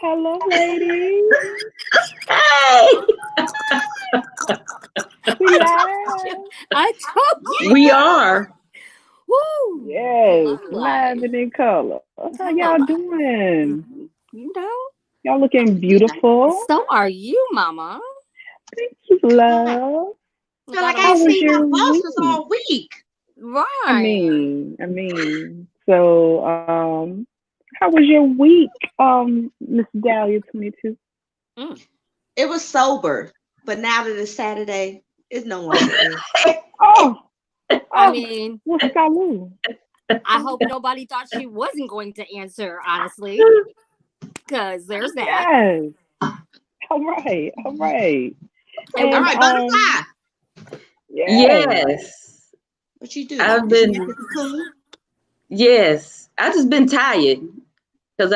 Hello, ladies. Hey, We live. I told you. we are. Woo. Yes, Live. live and in color. How y'all doing? You know. Y'all looking beautiful. So are you, Mama? Thank you, love. feel like I How ain't was seen your my bosses week? all week. Right. I mean. So, how was your week, Miss Dahlia 22? It was sober, but now that it's Saturday, it's no longer. Oh, I mean, what's Salud? I hope nobody thought she wasn't going to answer, honestly, because there's that. Yes. All right. All right, And butterfly. Yes, What you do? I've Did you been. make a cocoon? Yes, I just been tired because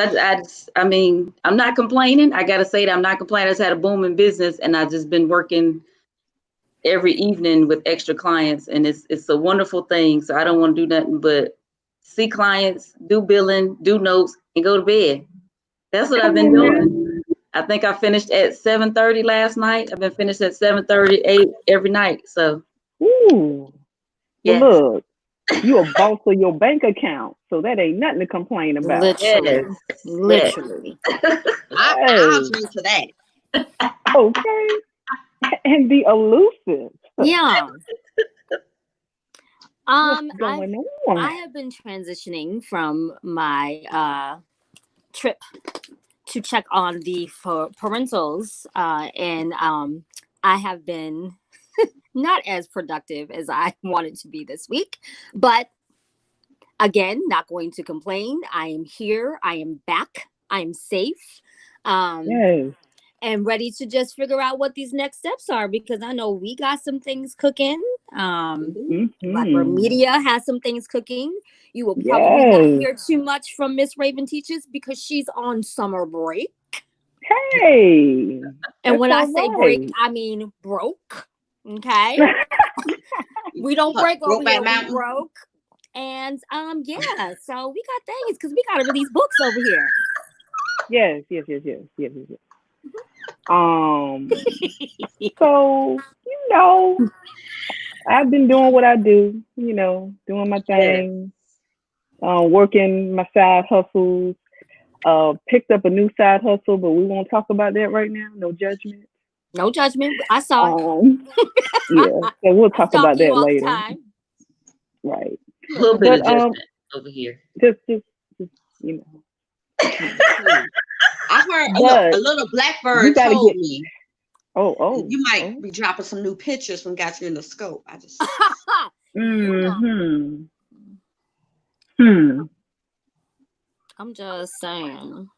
I mean, I'm not complaining. I gotta say that I'm not complaining. I just had a booming business, and I just been working every evening with extra clients, and it's a wonderful thing. So I don't want to do nothing but see clients, do billing, do notes, and go to bed. That's what I've been doing. I think I finished at 7:30 last night. I've been finished at 7:30, 8 every night. So ooh. Well, yes, look, you a boss of your bank account, so that ain't nothing to complain about. Literally. yes, Literally. I'll drink to that. Okay. And the elusive. Yeah. What's going on? I have been transitioning from my trip to check on the parentals, and I have been not as productive as I wanted to be this week, but again, not going to complain. I am here. I am back. I am safe. Yes. And ready to just figure out what these next steps are, because I know we got some things cooking. Blackbird Media has some things cooking. You will probably not hear too much from Miss Raven Teaches because she's on summer break. Hey. And when I say break, I mean broke. Okay. We don't break over here. We broke. And yeah, so we got things because we gotta release books over here. Yes. So, I've been doing what I do, doing my thing, working my side hustles, picked up a new side hustle, but we won't talk about that right now. No judgment. No judgment. I saw it. Yeah, so we'll talk about that later. Right. a little bit of judgment over here. Just I heard a little blackbird told me. Oh. You might be dropping some new pictures when got you in the scope. I just. I'm just saying.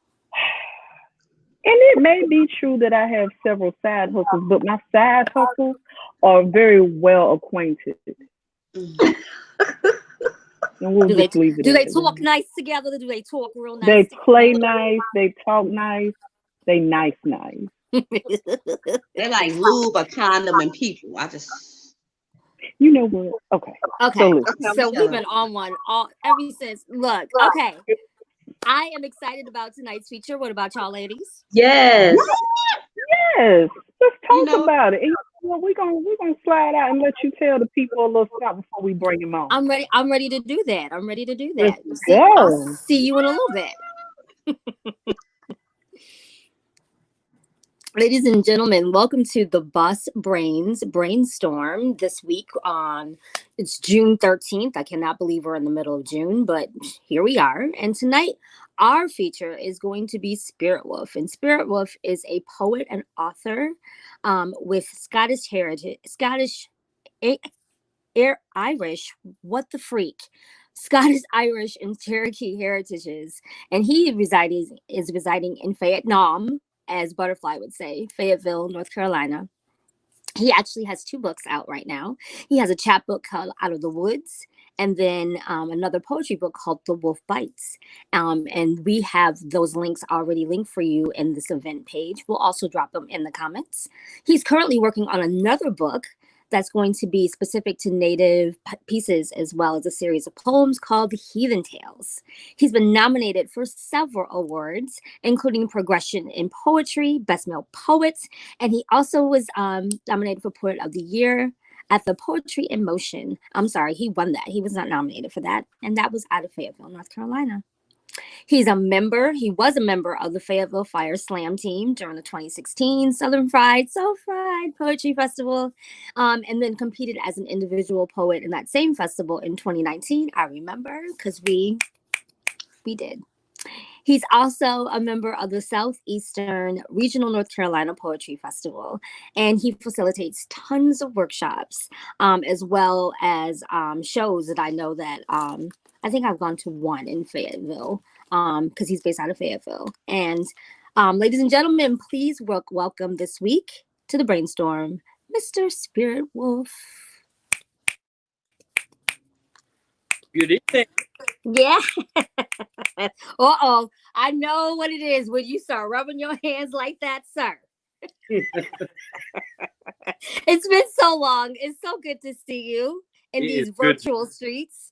And it may be true that I have several side hustles, but my side hustles are very well acquainted. And we'll do they talk nice together? Do they talk real nice? They play together? nice. They talk nice. They nice. They're like lube, a condom, and people. I just. You know what? Okay. So we've been on one ever since. Look, okay. I am excited about tonight's feature. What about y'all, ladies? Yes. Let's talk about it. And we're gonna slide out and let you tell the people a little something before we bring them on. I'm ready to do that. Let's go. I'll see you in a little bit. Ladies and gentlemen, welcome to the Boss Brains Brainstorm this week it's June 13th. I cannot believe we're in the middle of June, but here we are. And tonight, our feature is going to be SpiritWolf. And SpiritWolf is a poet and author with Scottish heritage, Irish, what the freak? Scottish, Irish, and Cherokee heritages. And he is residing in Vietnam, as Butterfly would say, Fayetteville, North Carolina. He actually has 2 books out right now. He has a chapbook called Out of the Woods, and then another poetry book called The Wolf Bites. And we have those links already linked for you in this event page. We'll also drop them in the comments. He's currently working on another book that's going to be specific to Native pieces, as well as a series of poems called Heathen Tales. He's been nominated for several awards, including Progression in Poetry, Best Male Poet, and he also was nominated for Poet of the Year at the Poetry in Motion. I'm sorry, he won that. He was not nominated for that, and that was out of Fayetteville, North Carolina. He was a member of the Fayetteville Fire Slam team during the 2016 Southern Fried Poetry Festival, and then competed as an individual poet in that same festival in 2019. I remember because we did. He's also a member of the Southeastern Regional North Carolina Poetry Festival, and he facilitates tons of workshops, as well as shows that I know that I think I've gone to one in Fayetteville, because he's based out of Fayetteville. And ladies and gentlemen, please welcome this week to the brainstorm, Mr. SpiritWolf. Good evening. Yeah. Uh-oh. I know what it is when you start rubbing your hands like that, sir. It's been so long. It's so good to see you in these virtual streets.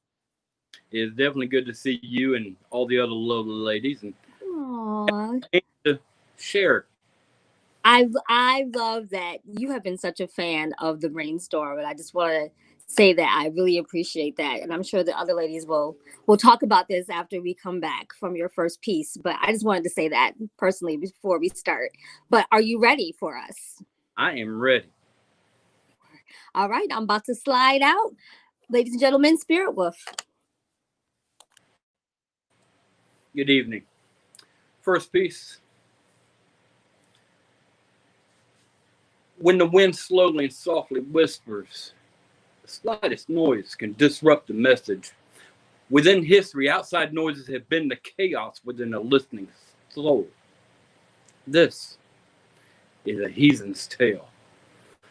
It's definitely good to see you and all the other lovely ladies, and to share. I love that you have been such a fan of the brainstorm, and I just want to say that I really appreciate that, and I'm sure the other ladies will talk about this after we come back from your first piece. But I just wanted to say that personally before we start. But are you ready for us? I am ready. All right, I'm about to slide out, ladies and gentlemen. SpiritWolf. Good evening. First piece. When the wind slowly and softly whispers, the slightest noise can disrupt the message. Within history, outside noises have been the chaos within a listening soul. This is a heathen's tale.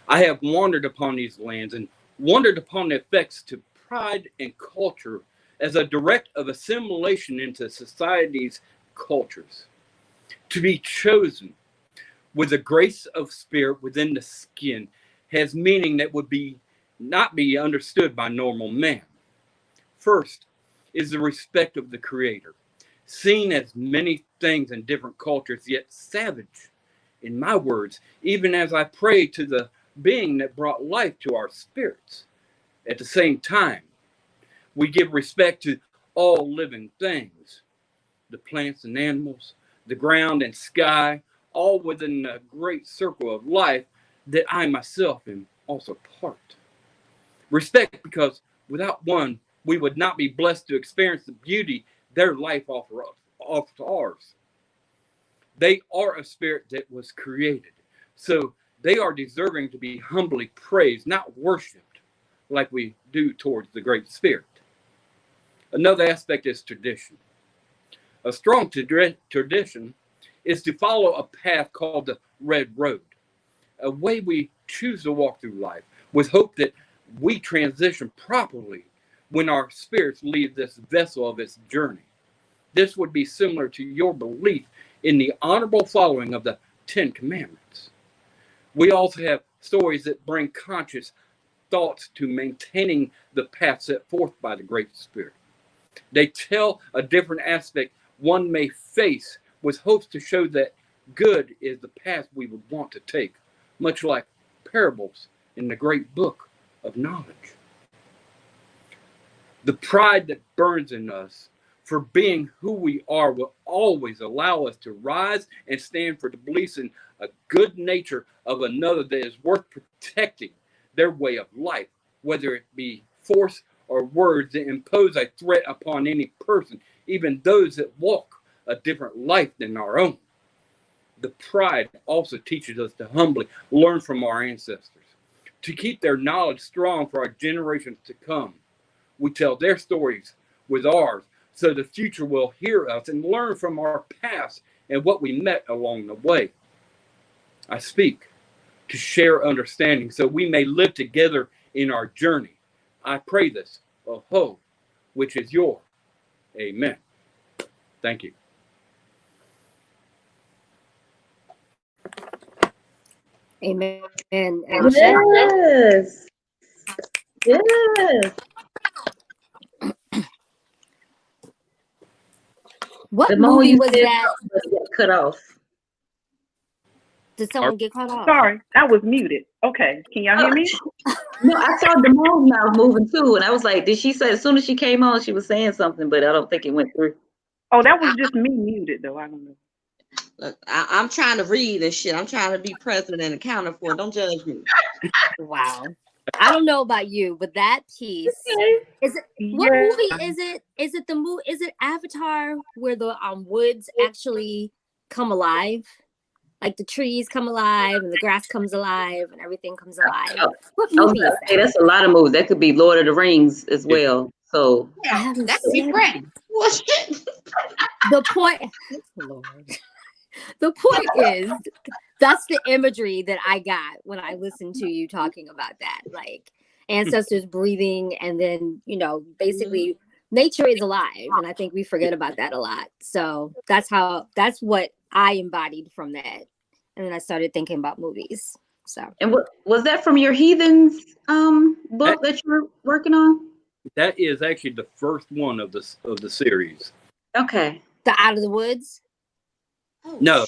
I have wandered upon these lands and wondered upon the effects to pride and culture as a direct of assimilation into society's cultures. To be chosen with the grace of spirit within the skin has meaning that would not be understood by normal man. First is the respect of the Creator, seen as many things in different cultures, yet savage. In my words, even as I pray to the being that brought life to our spirits. At the same time, we give respect to all living things, the plants and animals, the ground and sky, all within a great circle of life that I myself am also part. Respect because without one, we would not be blessed to experience the beauty their life offers ours. They are a spirit that was created, so they are deserving to be humbly praised, not worshipped like we do towards the Great Spirit. Another aspect is tradition. A strong tradition is to follow a path called the Red Road, a way we choose to walk through life with hope that we transition properly when our spirits leave this vessel of its journey. This would be similar to your belief in the honorable following of the 10 Commandments. We also have stories that bring conscious thoughts to maintaining the path set forth by the Great Spirit. They tell a different aspect one may face with hopes to show that good is the path we would want to take, much like parables in the great book of knowledge. The pride that burns in us for being who we are will always allow us to rise and stand for the beliefs in a good nature of another that is worth protecting their way of life, whether it be force or words that impose a threat upon any person, even those that walk a different life than our own. The pride also teaches us to humbly learn from our ancestors, to keep their knowledge strong for our generations to come. We tell their stories with ours, so the future will hear us and learn from our past and what we met along the way. I speak to share understanding so we may live together in our journey. I pray this, Ho, which is your. Amen. Thank you. Amen. Yes. Yes. What The moment movie you was said that? something, but it got cut off. Did someone get cut off? Sorry, I was muted. Okay, can y'all hear me? No, I saw Damon's mouth moving too, and I was like, did she say, as soon as she came on, she was saying something, but I don't think it went through. Oh, that was just me muted though. I don't know. Look, I'm trying to read and shit. I'm trying to be present and accounted for. Don't judge me. Wow. I don't know about you, but that piece is it. What Yeah. movie is it? Is it the movie? Is it Avatar where the woods actually come alive? Like the trees come alive and the grass comes alive and everything comes alive. What I was movie is gonna say that? that's a lot of movies. That could be Lord of the Rings as well. So I Yeah, haven't that could be seen pretty. Well, shit. the point. Lord. The point is, that's the imagery that I got when I listened to you talking about that, like ancestors breathing, and then basically nature is alive, and I think we forget about that a lot. So that's what I embodied from that, and then I started thinking about movies. So, and what was that from your Heathens book that you're working on? That is actually the first one of the series. Okay. the Out of the Woods. Oh, No,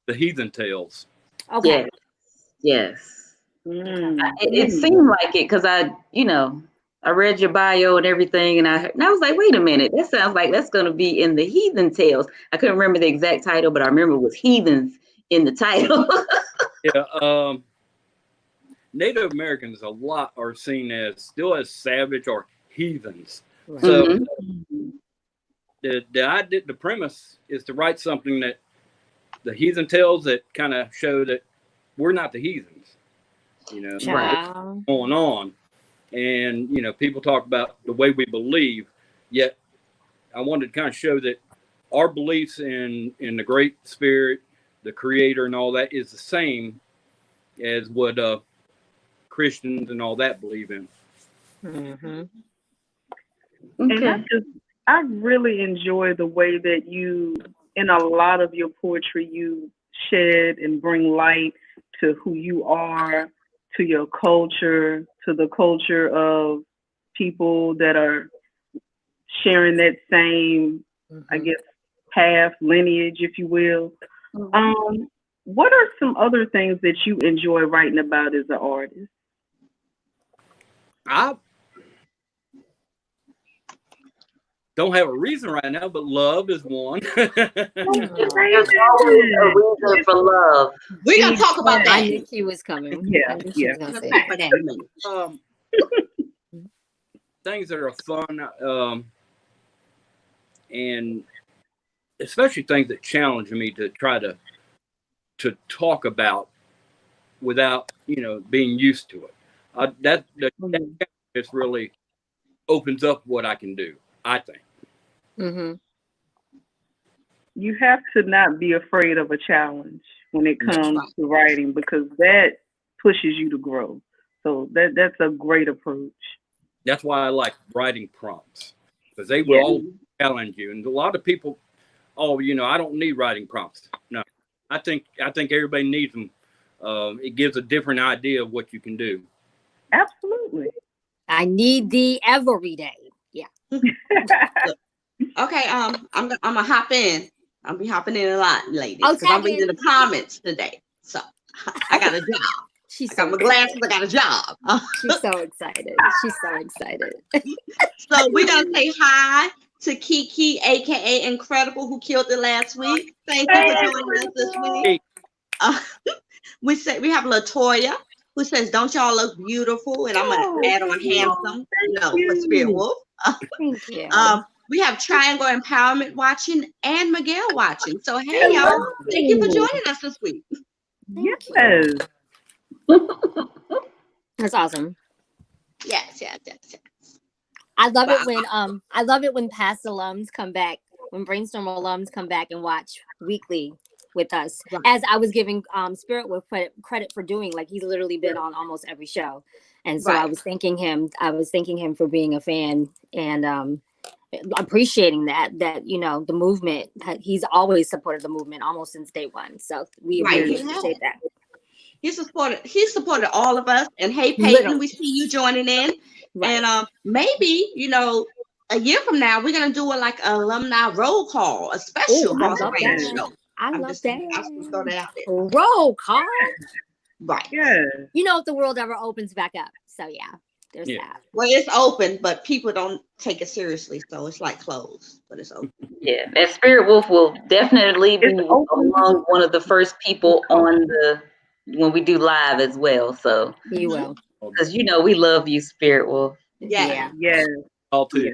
the Heathen Tales. Okay. Yes. Mm. It seemed like it because I read your bio and everything, and I was like, wait a minute, that sounds like that's going to be in the Heathen Tales. I couldn't remember the exact title, but I remember it was Heathens in the title. Yeah. Native Americans are seen as still as savage or heathens. Right. So the premise is to write something that the heathen tales that kind of show that we're not the heathens, Child. what's going on. And, people talk about the way we believe, yet I wanted to kind of show that our beliefs in the Great Spirit, the Creator and all that is the same as what Christians and all that believe in. Mm-hmm. And I really enjoy the way that you, in a lot of your poetry, you shed and bring light to who you are, to your culture, to the culture of people that are sharing that same, I guess, path, lineage, if you will. What are some other things that you enjoy writing about as an artist? I don't have a reason right now, but love is one. There's always a reason for love. We're gonna talk about that. I knew she was coming. Yeah. We're gonna talk about that in a minute. Things that are fun, and especially things that challenge me to try to talk about without being used to it. That just really opens up what I can do, I think. Mm-hmm. You have to not be afraid of a challenge when it comes to writing, because that pushes you to grow. So that's a great approach. That's why I like writing prompts, because they will all challenge you. And a lot of people, I don't need writing prompts. No, I think everybody needs them. It gives a different idea of what you can do. Absolutely. I need thee every day. Yeah. Okay, I'm gonna hop in. I'll be hopping in a lot, ladies, because I'm reading the comments today. So I got a job. I got my glasses. I got a job. She's so excited. She's so excited. So we're gonna say hi to Kiki, aka Incredible, who killed it last week. Thank you for joining us this week. We have Latoya, who says, "Don't y'all look beautiful?" And I'm gonna add on handsome. For SpiritWolf. Thank you. We have Triangle Empowerment watching and Miguel watching. So hey y'all, thank you for joining us this week. Yes. That's awesome. Yes. I love it when past alums come back, when Brainstorm alums come back and watch weekly with us. As I was giving SpiritWolf credit for doing, like he's literally been on almost every show. And so I was thanking him for being a fan and appreciating that the movement, he's always supported the movement almost since day one. So we really appreciate that. He supported all of us. And hey Peyton, we see you joining in. Right. And maybe, a year from now, we're going to do an alumni roll call, a special I Boss love Brains that. show. I I'm love just that. throw that out there. Roll call. Right. Yeah. If the world ever opens back up. So yeah, there's that. Well, it's open, but people don't take it seriously, so it's like closed, but it's open. Yeah, and SpiritWolf will definitely be among one of the first people on when we do live as well. So you will, because we love you, SpiritWolf. Yeah. Yes. All too.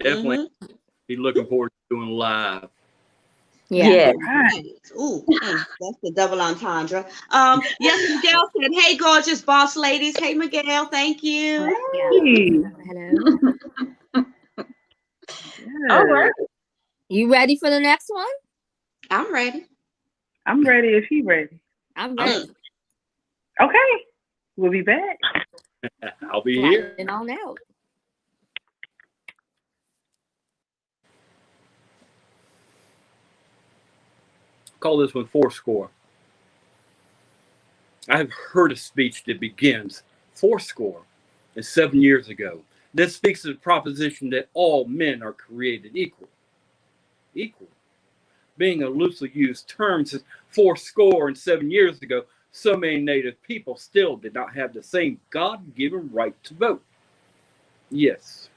Definitely be looking forward to doing live. Yeah. Right. Ooh, that's the double entendre. Yes, Miguel said, "Hey, gorgeous boss ladies." Hey, Miguel, thank you. Hey. Hello. Yes. All right. You ready for the next one? I'm ready. I'm ready if she's ready. I'm ready. Okay. We'll be back. I'll be here. And on out. Call this one Fourscore. I have heard a speech that begins 70 and 7 years ago. This speaks to the proposition that all men are created equal. Equal. Being a loosely used term, since 70 and 7 years ago, so many Native people still did not have the same God-given right to vote. Yes.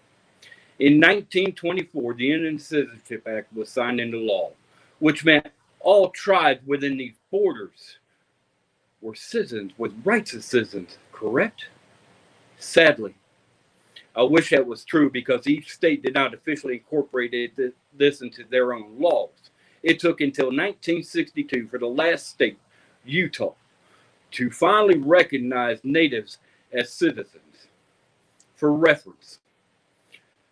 In 1924, the Indian Citizenship Act was signed into law, which meant all tribes within these borders were citizens with rights as citizens, correct? Sadly, I wish that was true because each state did not officially incorporate this into their own laws. It took until 1962 for the last state, Utah, to finally recognize natives as citizens. For reference,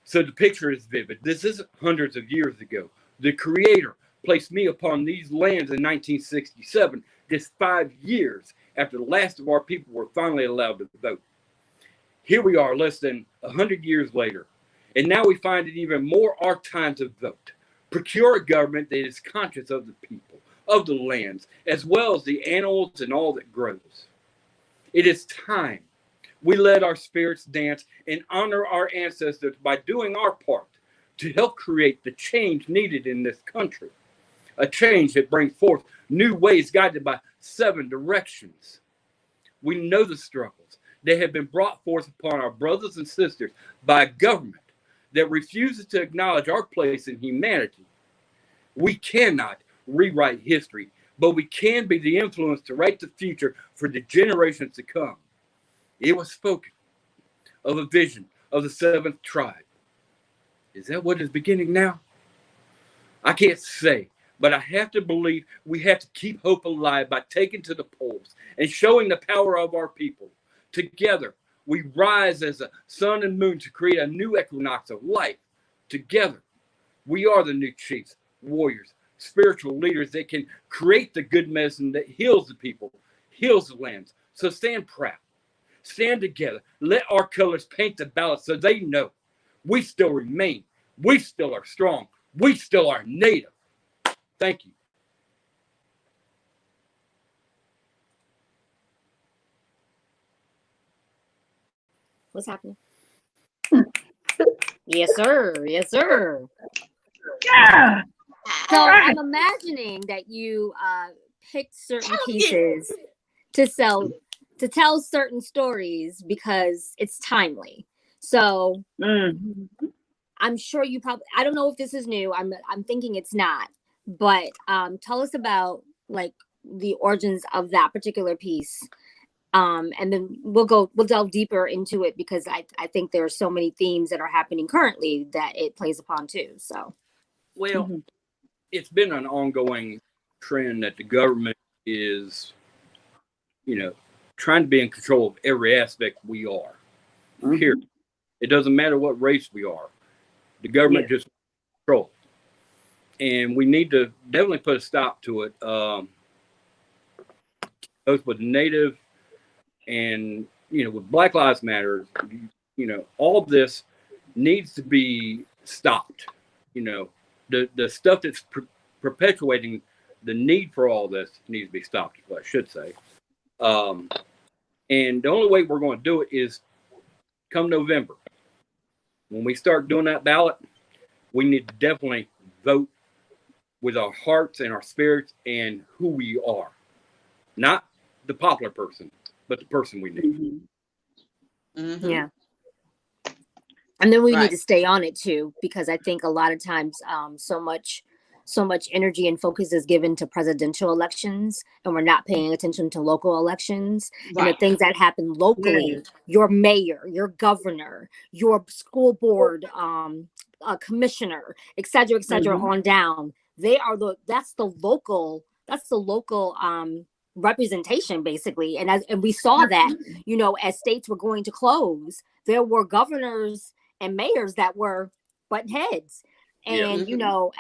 so the picture is vivid. This isn't hundreds of years ago. The Creator placed me upon these lands in 1967, just 5 years after the last of our people were finally allowed to vote. Here we are, less than 100 years later, and now we find it even more our time to vote. Procure a government that is conscious of the people, of the lands, as well as the animals and all that grows. It is time we let our spirits dance and honor our ancestors by doing our part to help create the change needed in this country. A change that brings forth new ways guided by 7 directions. We know the struggles that have been brought forth upon our brothers and sisters by a government that refuses to acknowledge our place in humanity. We cannot rewrite history, but we can be the influence to write the future for the generations to come. It was spoken of a vision of the 7th tribe. Is that what is beginning now? I can't say, but I have to believe we have to keep hope alive by taking to the polls and showing the power of our people. Together, we rise as a sun and moon to create a new equinox of life. Together, we are the new chiefs, warriors, spiritual leaders that can create the good medicine that heals the people, heals the lands. So stand proud. Stand together. Let our colors paint the ballot so they know we still remain. We still are strong. We still are Native. Thank you. What's happening? Yes, sir. Yes, sir. Yeah. So I'm imagining that you picked certain pieces to tell certain stories because it's timely. So I'm sure you probably, I don't know if this is new. I'm thinking it's not, but tell us about the origins of that particular piece. And then we'll delve deeper into it because I think there are so many themes that are happening currently that it plays upon too. So, well, it's been an ongoing trend that the government is, trying to be in control of every aspect we are. Here, it doesn't matter what race we are. The government just controls, and we need to definitely put a stop to it. Both with Native and with Black Lives Matter, all of this needs to be stopped. The stuff that's perpetuating the need for all this needs to be stopped, is what I should say. And the only way we're going to do it is come November, when we start doing that ballot, we need to definitely vote with our hearts and our spirits and who we are. Not the popular person, but the person we need. Mm-hmm. Yeah. And then we need to stay on it too, because I think a lot of times so much energy and focus is given to presidential elections, and we're not paying attention to local elections and the things that happen locally. Your mayor, your governor, your school board commissioner, et cetera, on down. That's the local representation, basically. And we saw that, you know, as states were going to close, there were governors and mayors that were button heads. And you know,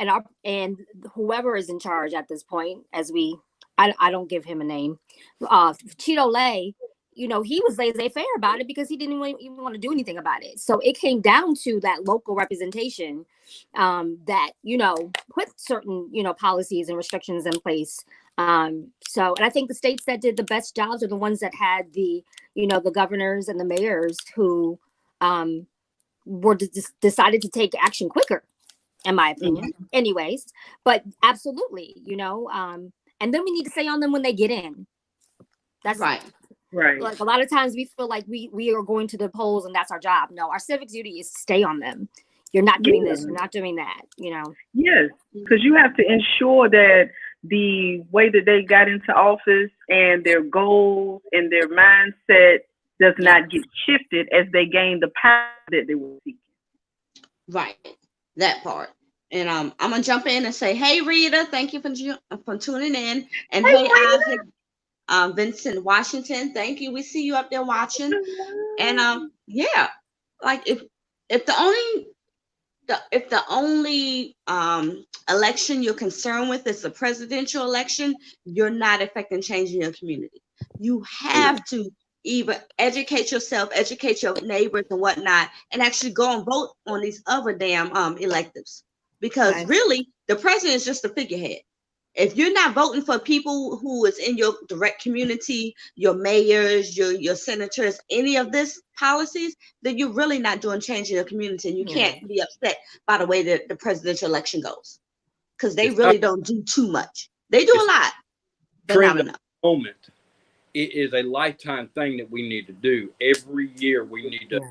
and whoever is in charge at this point, I don't give him a name, Cheeto Lay, you know, he was laissez-faire about it because he didn't even want to do anything about it. So it came down to that local representation that, you know, put certain, you know, policies and restrictions in place. And I think the states that did the best jobs are the ones that had the, you know, the governors and the mayors who were decided to take action quicker, in my opinion. Anyways, but absolutely, you know, and then we need to stay on them when they get in. That's right. Like a lot of times we feel like we are going to the polls and that's our job. No, our civic duty is to stay on them. You're not doing this, you're not doing that, you know. Yes, because you have to ensure that the way that they got into office and their goals and their mindset does not get shifted as they gain the power that they were seeking. Right, that part. And I'm gonna jump in and say, hey Rita, thank you for tuning in. And hey Isaac, Vincent Washington, thank you. We see you up there watching. And yeah, like if the only election you're concerned with is the presidential election, you're not affecting change in your community. You have to either educate yourself, educate your neighbors and whatnot, and actually go and vote on these other damn electives. Because really, the president is just a figurehead. If you're not voting for people who is in your direct community, your mayors, your senators, any of this policies, then you're really not doing change in your community. And you can't be upset by the way that the presidential election goes, because they really don't do too much. They do a lot, but not enough. Moment, it is a lifetime thing that we need to do. Every year we need to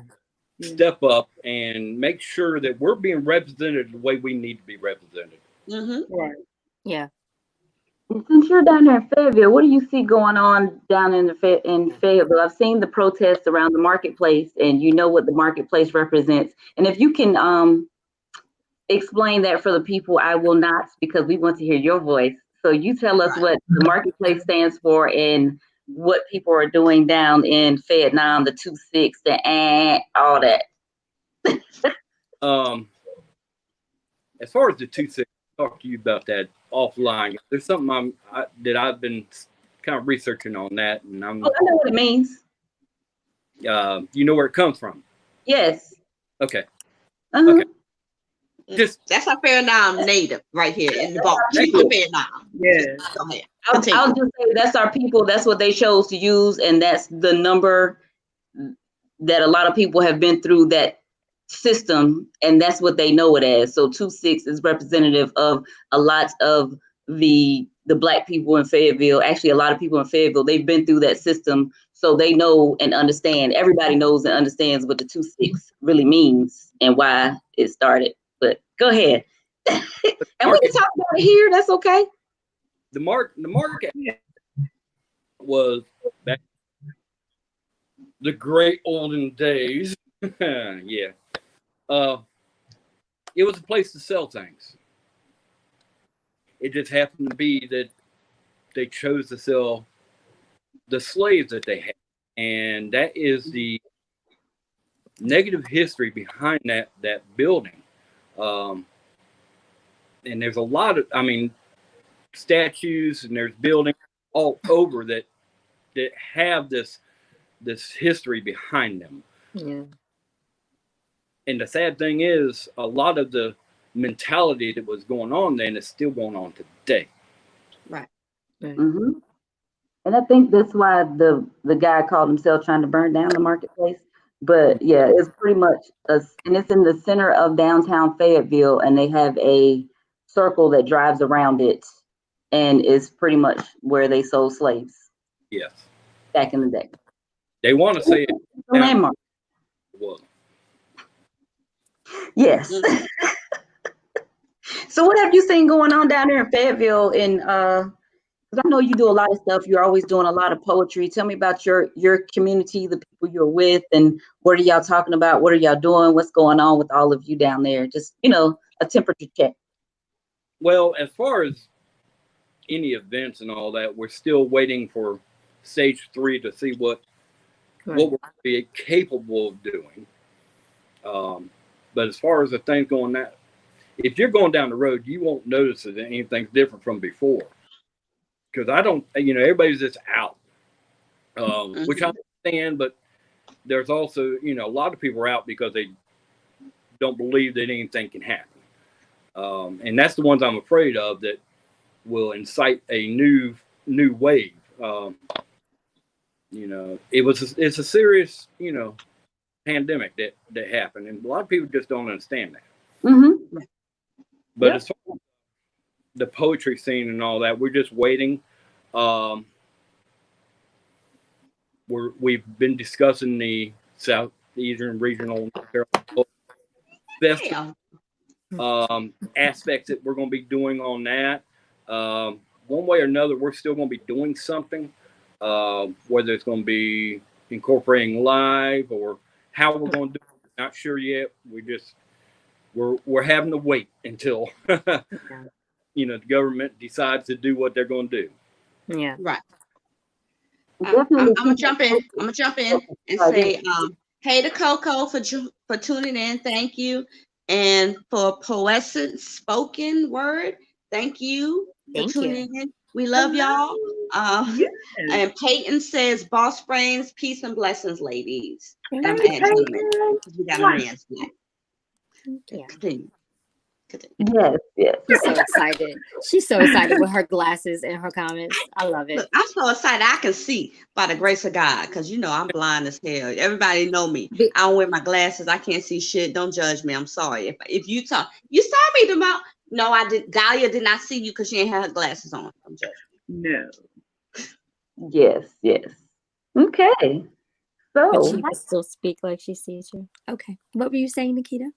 step up and make sure that we're being represented the way we need to be represented. Right. Yeah. Since you're down there in Fayetteville, what do you see going on down in Fayetteville? I've seen the protests around the marketplace, and you know what the marketplace represents. And if you can explain that for the people, I will not, because we want to hear your voice. So you tell us what the marketplace stands for and what people are doing down in Vietnam, the 2-6, all that. As far as the 2-6, I'll talk to you about that offline. There's something that I've been kind of researching on that, and I know what it means. You know where it comes from? Yes. Okay. Okay. That's our Vietnam native right here in the box. She's from Vietnam. Yeah. Go ahead. I'll just say that's our people. That's what they chose to use, and that's the number that a lot of people have been through that system, and that's what they know it as. So 2-6 is representative of a lot of the Black people in Fayetteville. Actually, a lot of people in Fayetteville, they've been through that system, so they know and understand. Everybody knows and understands what the 2-6 really means and why it started. But go ahead. And we can talk about it here. That's okay. The market was back the great olden days. Yeah. It was a place to sell things. It just happened to be that they chose to sell the slaves that they had. And that is the negative history behind that building. And there's a lot of, statues, and there's buildings all over that have this history behind them. Yeah. And the sad thing is, a lot of the mentality that was going on then is still going on today. Right. Mm-hmm. And I think that's why the guy called himself trying to burn down the marketplace, But yeah, it's pretty much and it's in the center of downtown Fayetteville, and they have a circle that drives around it, and is pretty much where they sold slaves. Yes. Back in the day. They want to say it's a landmark. Well, yes. So what have you seen going on down there in Fayetteville? Because I know you do a lot of stuff. You're always doing a lot of poetry. Tell me about your community, the people you're with, and what are y'all talking about? What are y'all doing? What's going on with all of you down there? Just, a temperature check. Well, as far as any events and all that, we're still waiting for stage 3 to see what we're capable of doing. But as far as the things going that, if you're going down the road, you won't notice that anything's different from before. Because I don't, everybody's just out, which I understand, but there's also, a lot of people are out because they don't believe that anything can happen. And that's the ones I'm afraid of that will incite a new wave. It's a serious, pandemic that happened, and a lot of people just don't understand that. Mm-hmm. But as far as the poetry scene and all that, we're just waiting. We've been discussing the Southeastern Regional Festival aspects that we're going to be doing on that. One way or another, we're still going to be doing something, whether it's going to be incorporating live or how we're going to do it. Not sure yet. We're having to wait until the government decides to do what they're going to do. Yeah. Right. I'm gonna jump in and say, hey to Coco for tuning in. Thank you. And for Poetic Spoken Word, thank you for tuning in. We love y'all. Yes. And Peyton says, boss brains, peace and blessings, ladies. And I'm adding because we got a man tonight. Yeah. Continue. Yes. She's so excited. She's so excited with her glasses and her comments. I love it. Look, I'm so excited. I can see by the grace of God, because I'm blind as hell. Everybody know me. I don't wear my glasses. I can't see shit. Don't judge me. I'm sorry. If you saw me tomorrow. No, I did. Dahlia did not see you because she ain't had her glasses on. I'm judging. No. Yes. Okay. So but she can still speak like she sees you. Okay. What were you saying, Nikita?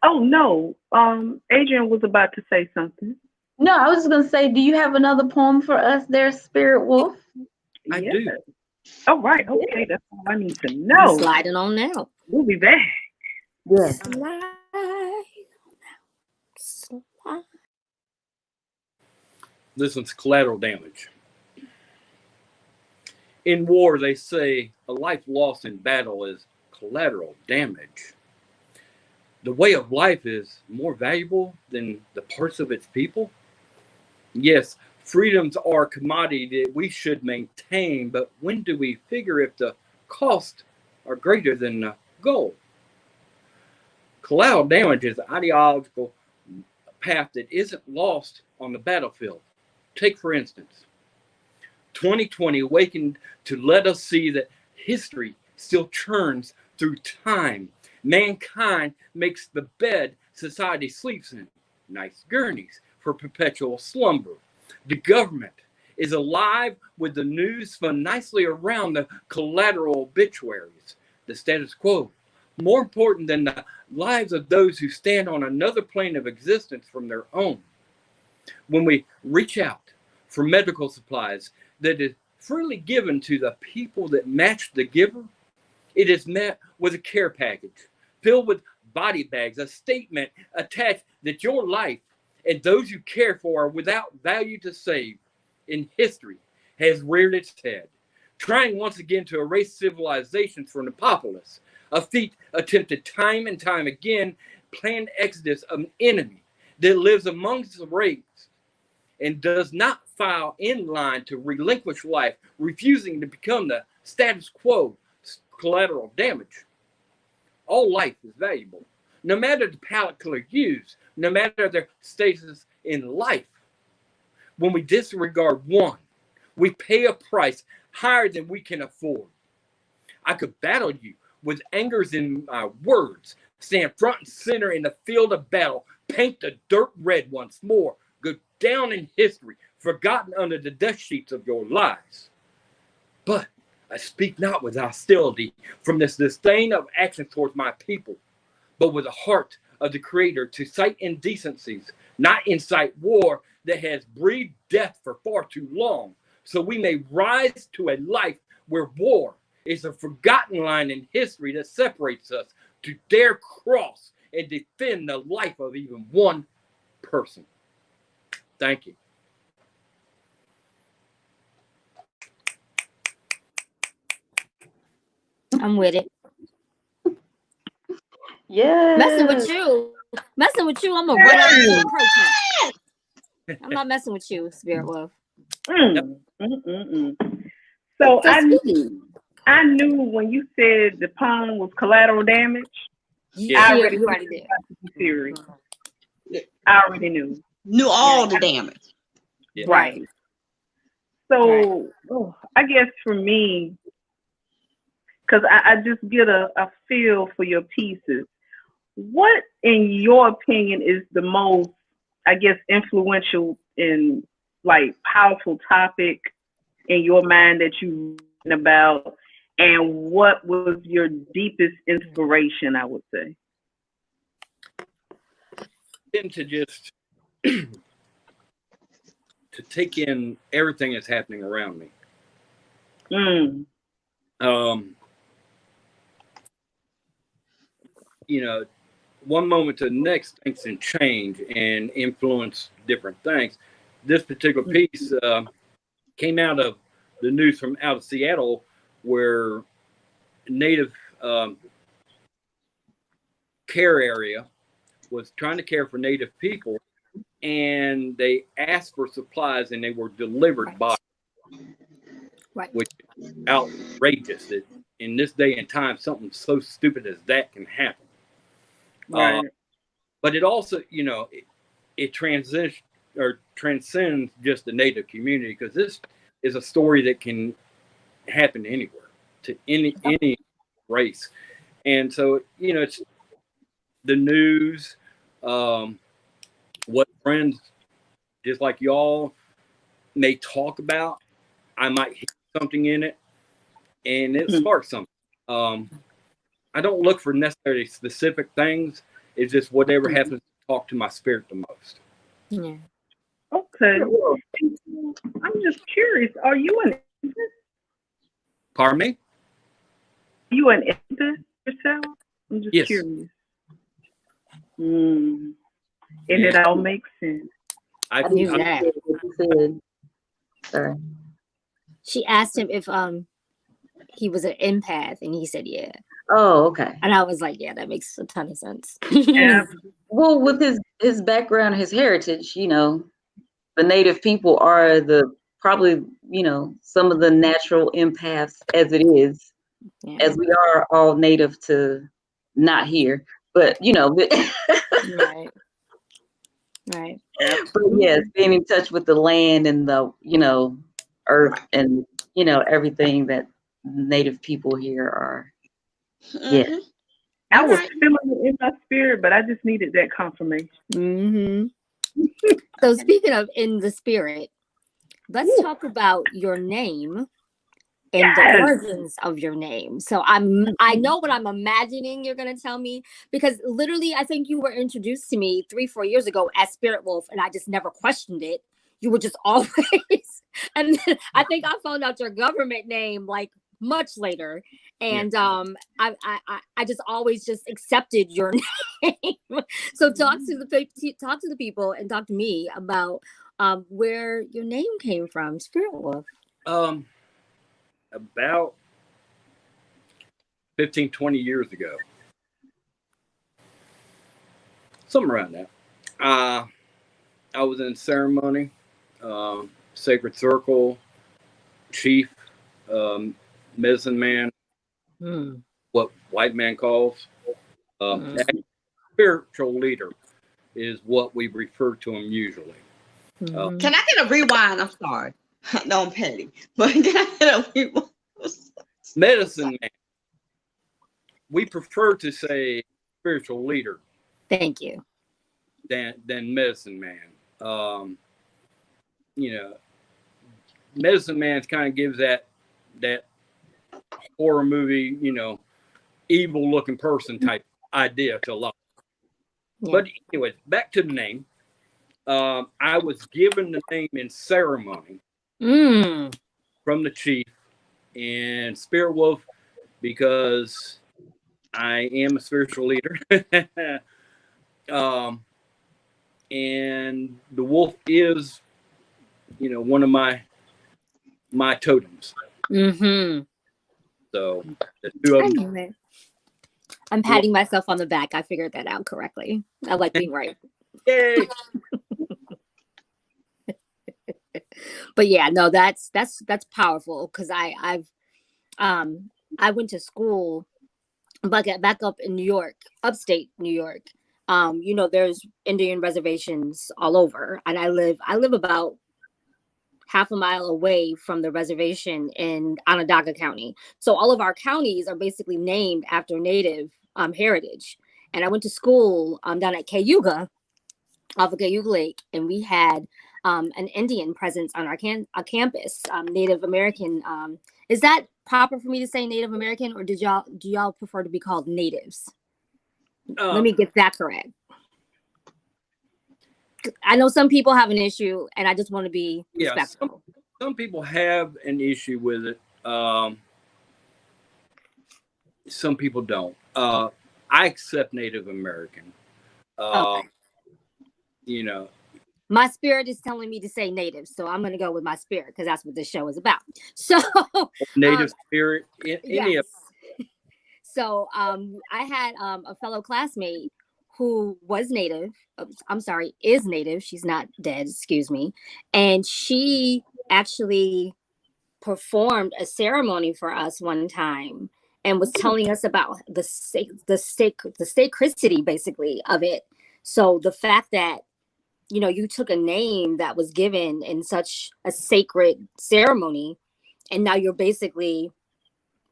Oh no. Adrian was about to say something. No, I was just gonna say, do you have another poem for us there, Spirit Wolf? I do. Oh, right. Okay, that's all I need to know. Sliding on now. We'll be back. Yes. Slide. This one's collateral damage. In war, they say a life lost in battle is collateral damage. The way of life is more valuable than the parts of its people. Yes, freedoms are a commodity that we should maintain, but when do we figure if the costs are greater than the goal? Collateral damage is an ideological path that isn't lost on the battlefield. Take, for instance, 2020 awakened to let us see that history still churns through time. Mankind makes the bed society sleeps in. Nice gurneys for perpetual slumber. The government is alive with the news spun nicely around the collateral obituaries. The status quo, more important than the lives of those who stand on another plane of existence from their own. When we reach out for medical supplies that is freely given to the people that match the giver, it is met with a care package filled with body bags, a statement attached that your life and those you care for are without value to save. In history has reared its head, trying once again to erase civilizations from the populace, a feat attempted time and time again, planned exodus of an enemy that lives amongst the race and does not file in line to relinquish life, refusing to become the status quo, collateral damage. All life is valuable, no matter the palette color used, no matter their status in life. When we disregard one, we pay a price higher than we can afford. I could battle you with angers in my words, stand front and center in the field of battle, paint the dirt red once more, go down in history, forgotten under the dust sheets of your lies. But I speak not with hostility from this disdain of action towards my people, but with the heart of the Creator to cite indecencies, not incite war that has breathed death for far too long, so we may rise to a life where war is a forgotten line in history that separates us, to dare cross and defend the life of even one person. Thank you. I'm with it. Yeah. Messing with you, I'm gonna run out and protest. I'm not messing with you, SpiritWolf. So I knew when you said the poem was collateral damage. Yeah, I already did. Theory. I already knew. Knew all the damage. Yeah. Right. So I guess for me, because I just get a feel for your pieces. What, in your opinion, is the most, I guess, influential and like powerful topic in your mind that you've written about, and what was your deepest inspiration, I would say? To just to take in everything that's happening around me. You know, one moment to the next, things can change and influence different things. This particular piece came out of the news from out of Seattle, where Native care area was trying to care for Native people, and they asked for supplies and they were delivered by, which is outrageous that in this day and time something so stupid as that can happen. But it also, you know, it transcends just the Native community, because this is a story that can happen anywhere to any race. And so, you know, it's the news, what friends just like y'all may talk about. I might hear something in it and it sparks something. I don't look for necessarily specific things. It's just whatever happens to talk to my spirit the most. Yeah. Okay. I'm just curious. Are you an empath? Pardon me? Are you an empath yourself? I'm just curious. And it all makes sense. I knew that. Sorry. She asked him if he was an empath, and he said yeah. Oh, okay. And I was like, yeah, that makes a ton of sense. Yeah. Well, with his background, his heritage, you know, the Native people are probably, you know, some of the natural empaths as it is, as we are all native to not here, but you know, right. But yes, being in touch with the land and the, you know, earth and, you know, everything that Native people here are. Yeah. I was feeling it in my spirit, but I just needed that confirmation. So speaking of in the spirit, let's talk about your name and the origins of your name. So I know what I'm imagining you're gonna tell me, because literally I think you were introduced to me 3-4 years ago as SpiritWolf, and I just never questioned it. You were just always, and then I think I found out your government name like much later, and I just always just accepted your name. So talk to the people and talk to me about where your name came from, SpiritWolf. About 15-20 years ago, somewhere around that, I was in ceremony, sacred circle, chief, medicine man, what white man calls spiritual leader is what we refer to him usually. Can I get a rewind? I'm sorry. No, I'm petty. But can I get a rewind? Medicine man we prefer to say spiritual leader. Thank you. Than medicine man. You know, medicine man kind of gives that horror movie, you know, evil looking person type idea to a lot. Yeah. But anyway, back to the name. I was given the name in ceremony from the chief and SpiritWolf because I am a spiritual leader. And the wolf is, you know, one of my totems. So the two of them. I'm patting myself on the back. I figured that out correctly. I like being right. Yay. But yeah, no, that's powerful because I went to school back up in New York, upstate New York. You know, there's Indian reservations all over, and I live about half a mile away from the reservation in Onondaga County. So all of our counties are basically named after Native heritage. And I went to school down at Cayuga, off of Cayuga Lake, and we had an Indian presence on our campus, Native American. Is that proper for me to say Native American, or do y'all prefer to be called natives? Let me get that correct. I know some people have an issue, and I just want to be respectful. Some people have an issue with it. Some people don't. I accept Native American. Okay. You know, my spirit is telling me to say native, so I'm going to go with my spirit because that's what this show is about. So Native spirit. Yes. So I had a fellow classmate who was Native. Is Native. She's not dead, excuse me. And she actually performed a ceremony for us one time and was telling us about the sacredity, basically, of it. So the fact that, you know, you took a name that was given in such a sacred ceremony, and now you're basically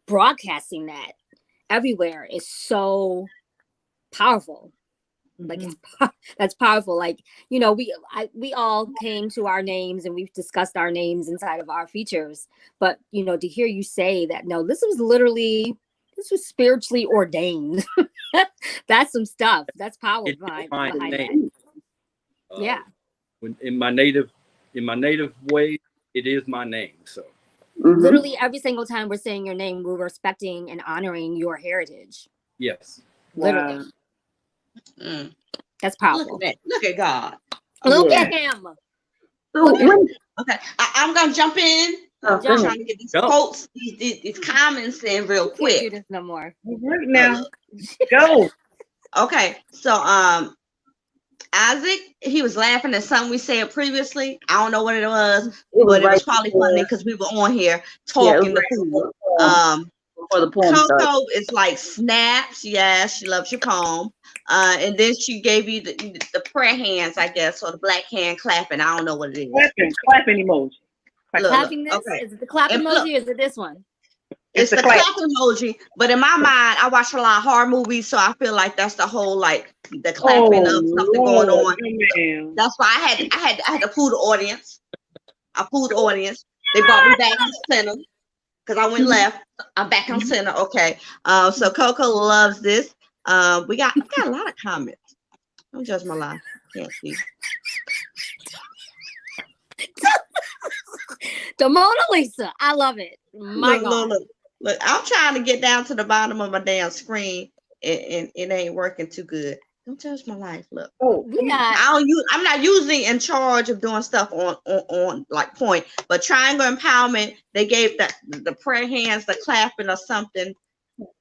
broadcasting that everywhere is so powerful. Like that's powerful. Like, you know, we all came to our names and we've discussed our names inside of our features, but you know, to hear you say that, no, this was spiritually ordained. That's some stuff. That's power behind that. Yeah. In my native way, it is my name. So literally every single time we're saying your name, we're respecting and honoring your heritage. Yes. Literally. Wow. That's powerful. Look at God. Look at him. Okay, I'm gonna jump in. I'm trying to get these quotes, these comments in real quick. Can't do this no more. Right now, go. Okay, so Isaac, he was laughing at something we said previously. I don't know what it was, but it was probably funny because we were on here talking the food. For the poem Coco is like snaps. Yes, she loves your poem. And then she gave you the prayer hands, I guess, or the black hand clapping. I don't know what it is. Clapping emoji. Clapping this? Okay. Is it the clap emoji or is it this one? It's the clap emoji. But in my mind, I watch a lot of horror movies, so I feel like that's the whole like the clapping of something going on. Man. That's why I had to pull the audience. I pulled the audience. They brought me back to center. Because I went left, I'm back on center. Okay. So Coco loves this. We got a lot of comments. Don't judge my life. Can't see. The Mona Lisa. I love it. Look, I'm trying to get down to the bottom of my damn screen and it ain't working too good. Don't judge my life. Look. I'm not usually in charge of doing stuff on like point, but Triangle Empowerment, they gave the prayer hands, the clapping or something.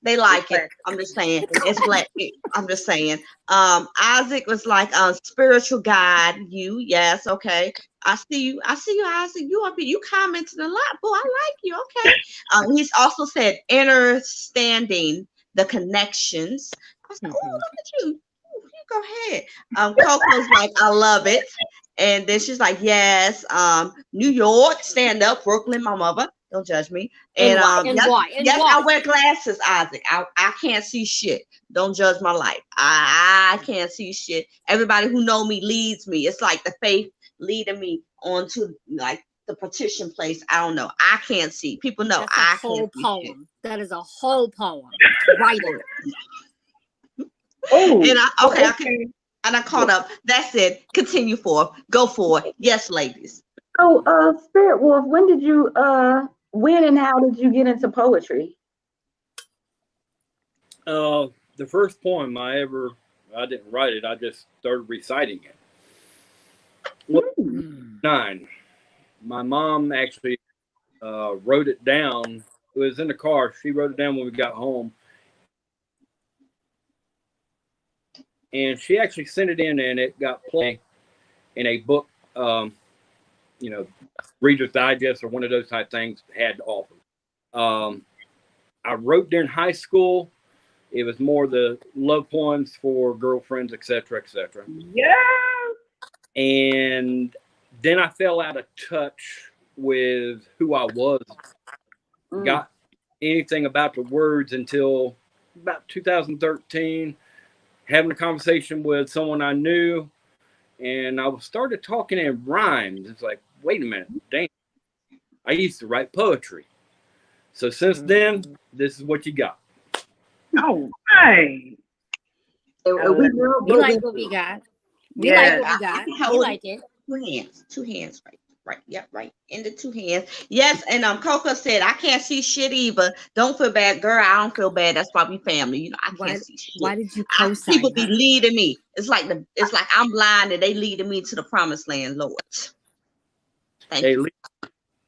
They like it. I'm just saying. It's black. I'm just saying. Isaac was like spiritual guide. Yes, okay. I see you, Isaac. You commented a lot. Boy, I like you. Okay. He's also said understanding the connections. I was like, oh, look at you. Go ahead. Coco's like, I love it. And then she's like, yes, New York, stand up, Brooklyn, my mother. Don't judge me. And And why? yes, I wear glasses, Isaac. I can't see shit. Don't judge my life. I can't see shit. Everybody who know me leads me. It's like the faith leading me onto like the petition place. I don't know. I can't see. People know I can't see shit. That is a whole poem. Writing. Oh, and I caught up. That's it. Continue forth. Go for it. Yes, ladies. So, SpiritWolf, when and how did you get into poetry? The first poem I didn't write it. I just started reciting it. 9. My mom actually wrote it down. It was in the car. She wrote it down when we got home. And she actually sent it in, and it got played in a book, Reader's Digest or one of those type things had to offer. I wrote during high school. It was more the love poems for girlfriends, etc., etc. Yeah. And then I fell out of touch with who I was. Got anything about the words until about 2013. Having a conversation with someone I knew, and I started talking in rhymes. It's like, wait a minute, dang, I used to write poetry. So since then, this is what you got. Oh, right. We like what we got. We like what we got. We like it. Two hands, right. Yep, right. In the 2 hands. Yes, and Coco said, I can't see shit either. Don't feel bad, girl. I don't feel bad. That's probably family. You know, I can't see shit. Why did you co-sign? People be leading me. It's like I'm blind and they leading me to the promised land, Lord. Thank you.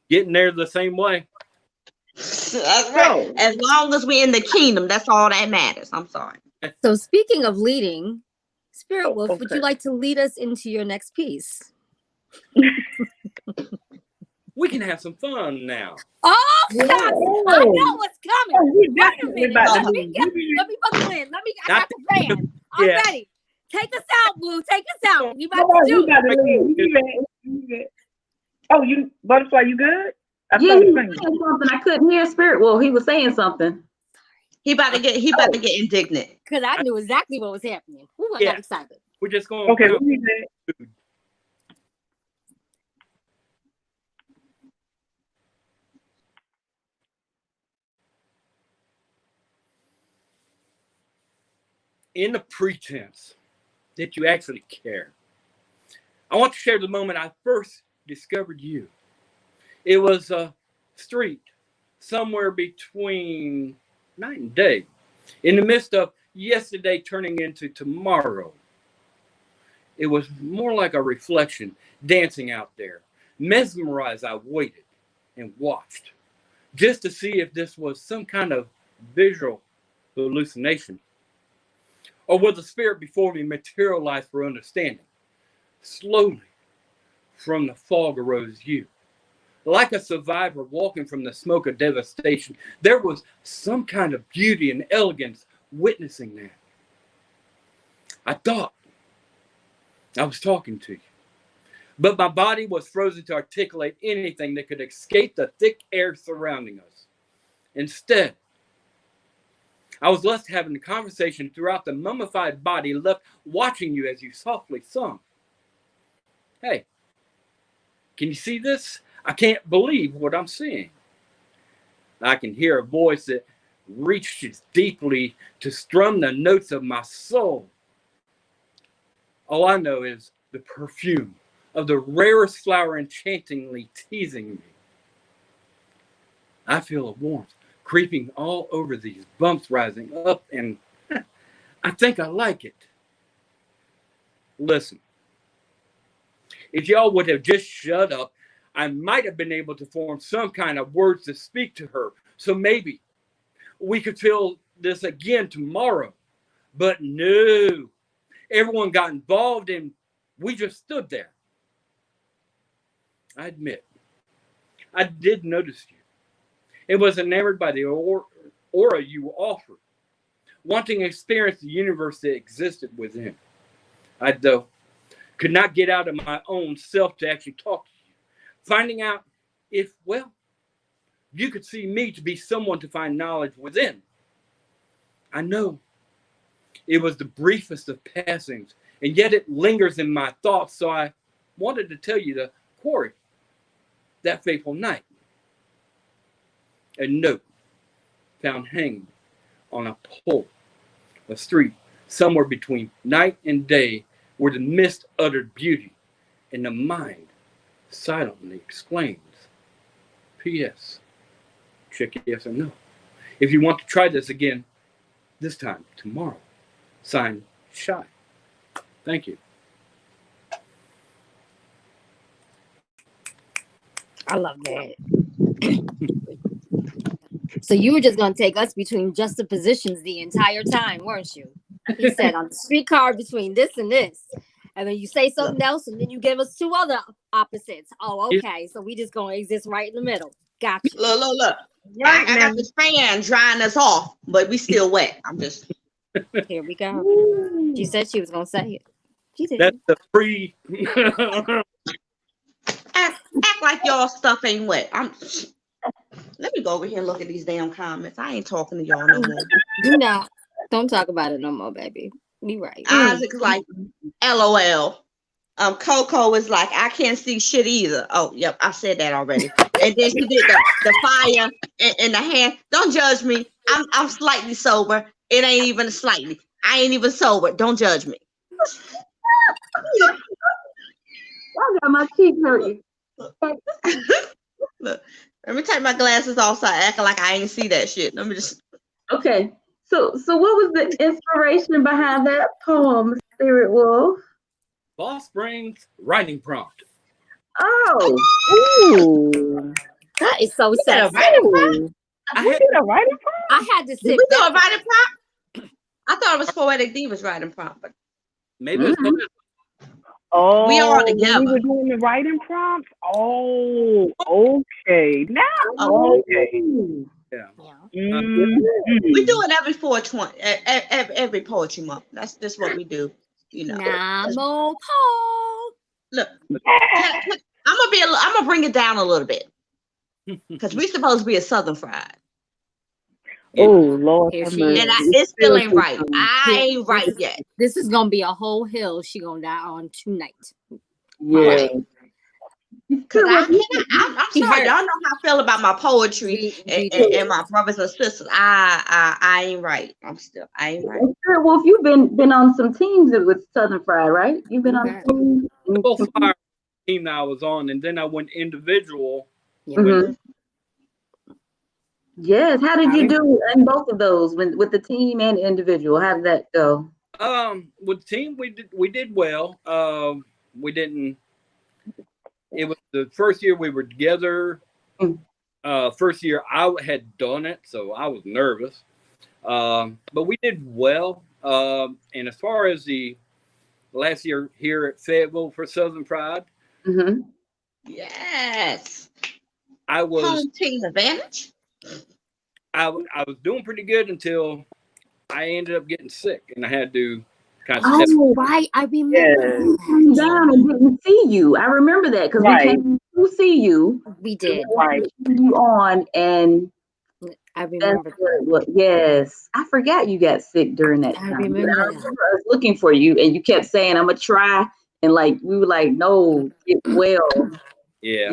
Getting there the same way. That's right. As long as we're in the kingdom, that's all that matters. I'm sorry. So speaking of leading, SpiritWolf, would you like to lead us into your next piece? We can have some fun now. Oh, stop. I know what's coming. Wait a minute. Let me buckle in. I got the fan. I'm ready. Take us out, Blue. Take us out. You about to do it. Oh, Butterfly, you good? He was saying something. I couldn't hear SpiritWolf. He was saying something. He about to get indignant. Because I knew exactly what was happening. Ooh, I got excited. We're just going. Okay, in the pretense that you actually care, I want to share the moment I first discovered you. It was a street somewhere between night and day, in the midst of yesterday turning into tomorrow. It was more like a reflection dancing out there. Mesmerized, I waited and watched just to see if this was some kind of visual hallucination, or will the spirit before me materialize for understanding? Slowly, from the fog arose you. Like a survivor walking from the smoke of devastation, there was some kind of beauty and elegance witnessing that. I thought I was talking to you, but my body was frozen to articulate anything that could escape the thick air surrounding us. Instead, I was left having a conversation throughout the mummified body, left watching you as you softly sung. Hey, can you see this? I can't believe what I'm seeing. I can hear a voice that reaches deeply to strum the notes of my soul. All I know is the perfume of the rarest flower enchantingly teasing me. I feel a warmth creeping all over these bumps rising up, and I think I like it. Listen, if y'all would have just shut up, I might have been able to form some kind of words to speak to her. So maybe we could feel this again tomorrow. But no, everyone got involved and we just stood there. I admit, I did notice you. It was enamored by the aura you offered, wanting to experience the universe that existed within. I, though, could not get out of my own self to actually talk to you, finding out if, well, you could see me to be someone to find knowledge within. I know it was the briefest of passings, and yet it lingers in my thoughts, so I wanted to tell you the quarry that fateful night. A note found hanging on a pole, a street somewhere between night and day, where the mist uttered beauty, and the mind silently exclaims, P.S. Check yes or no. If you want to try this again, this time tomorrow. Signed, Shy. Thank you. I love that. So you were just going to take us between juxtapositions the entire time, weren't you? He said on the streetcar between this and this. And then you say something else, and then you give us two other opposites. Oh, okay. So we just going to exist right in the middle. Gotcha. Look. Right, I got this fan drying us off, but we still wet. I'm just... Here we go. She said she was going to say it. She did. That's the free... act like y'all stuff ain't wet. Let me go over here and look at these damn comments. I ain't talking to y'all no more. Do not. Don't talk about it no more, baby. You right. Isaac's like, LOL. Coco is like, I can't see shit either. Oh, yep, I said that already. And then she did the fire in the hand. Don't judge me. I'm slightly sober. It ain't even slightly. I ain't even sober. Don't judge me. I got my cheek hurting. Look, let me take my glasses off so I acting like I ain't see that shit. Let me just... Okay. So what was the inspiration behind that poem, SpiritWolf? Bossbrains writing prompt. Oh. Ooh. That is so sad. I did a writing prompt? I had to sit. Did we do a writing prompt? I thought it was Poetic Divas writing prompt. But... Maybe it's Oh, we all together. We were doing the writing prompts. Oh, okay. Now, okay. Yeah. We do it every 420, every poetry month. That's just what we do. You know. Namo Paul. Look, I'm gonna bring it down a little bit because we're supposed to be a Southern fried. Oh Lord, Here have she mercy. is. And it still ain't right. I ain't right yet. This is gonna be a whole hill she gonna die on tonight. Yeah. Cause I'm sorry, y'all know how I feel about my poetry and my brothers and sisters. I ain't right. I ain't right. Well, you've been on some teams with Southern Fried, right? You've been on a team. Both fire team that I was on, and then I went individual. Yeah. Mm-hmm. Yes. How did you do in both of those, with the team and individual? How did that go? With the team, we did well. We didn't. It was the first year we were together. First year I had done it, so I was nervous. But we did well. And as far as the last year here at Fayetteville for Southern Pride, yes, I was home team advantage. I was doing pretty good until I ended up getting sick, and I had to kind of. Oh, right, I remember. Came down and didn't see you. I remember that because we came to see you. We did. Right. You on and. I remember. Yes, I forgot you got sick during that time. I remember I was looking for you, and you kept saying, "I'm gonna try," and like we were like, "No, get well." Yeah.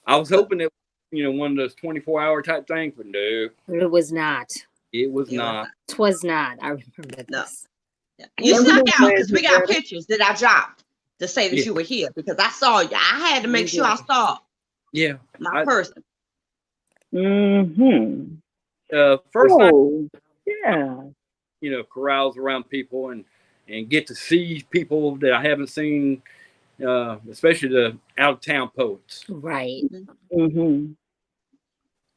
I was hoping it, one of those 24-hour type things, but no, it was not. It was not. It was not. I remember this. No. You snuck out because we got pictures that I dropped to say that you were here because I saw you. I had to make sure I saw. My person. First time, carouse around people and get to see people that I haven't seen, especially the out of town poets. Right.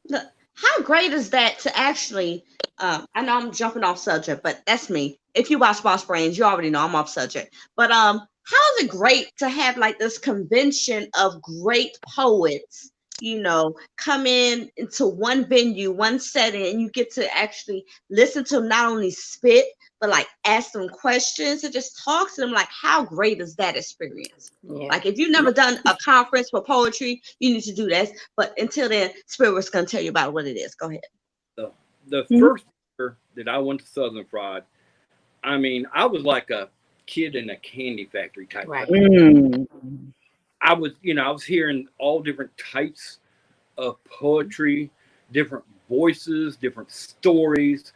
Look, how great is that to actually? I know I'm jumping off subject, but that's me. If you watch Boss Brains, you already know I'm off subject. But how is it great to have like this convention of great poets come into one venue, one setting, and you get to actually listen to them not only spit, but like ask them questions and just talk to them. Like, how great is that experience? Yeah. Like, if you've never done a conference for poetry, you need to do that. But until then, SpiritWolf's going to tell you about what it is. Go ahead. The first year that I went to Southern Fried, I mean, I was like a kid in a candy factory type of thing. I was hearing all different types of poetry, different voices, different stories,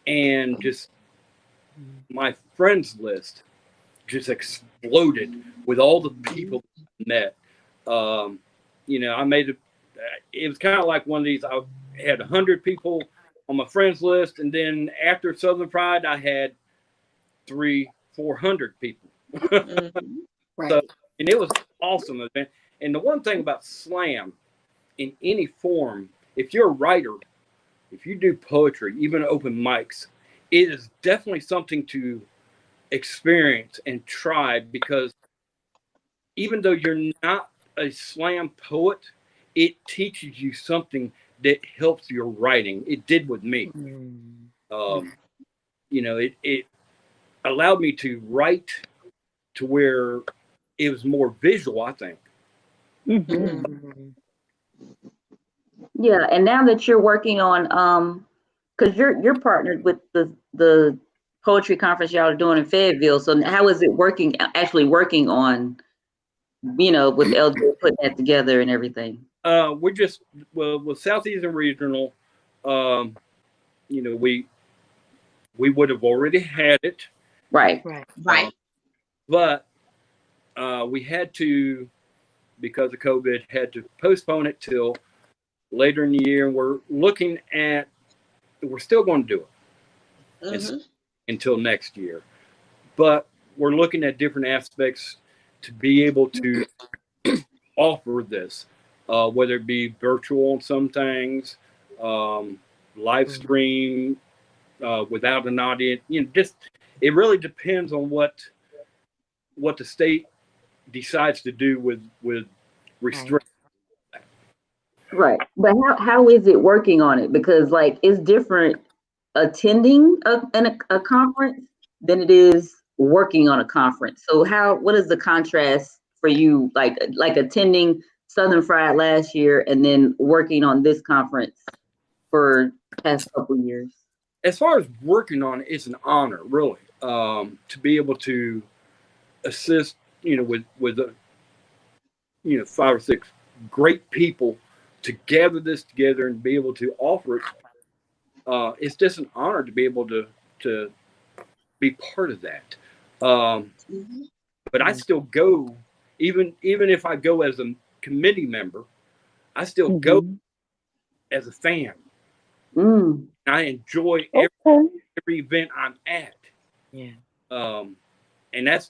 and just my friends list just exploded with all the people I met. I made it was kind of like one of these. I had 100 people on my friends list, and then after Southern Fried, I had 300-400 people. Right. So, and it was awesome event. And the one thing about slam, in any form, if you're a writer, if you do poetry, even open mics, it is definitely something to experience and try, because even though you're not a slam poet, it teaches you something that helps your writing. It did with me. It allowed me to write to where it was more visual, I think. Yeah, and now that you're working on, because you're partnered with the poetry conference y'all are doing in Fayetteville. So how is it actually working on, with LJ putting that together and everything? We're just with Southeastern Regional. We would have already had it. Right. But we had to, because of COVID, had to postpone it till later in the year. We're still going to do it until next year. But we're looking at different aspects to be able to offer this, whether it be virtual on some things, live stream, without an audience. It really depends on what the state decides to do with restrictions. Right. But how is it working on it? Because it's different attending a conference than it is working on a conference. So what is the contrast for you, like attending Southern Fried last year and then working on this conference for the past couple of years? As far as working on it, it's an honor, really, to be able to assist, with 5 or 6 great people to gather this together and be able to offer it. It's just an honor to be able to be part of that. But I still go, even if I go as a committee member, I still go as a fan. I enjoy every event I'm at. Yeah. And that's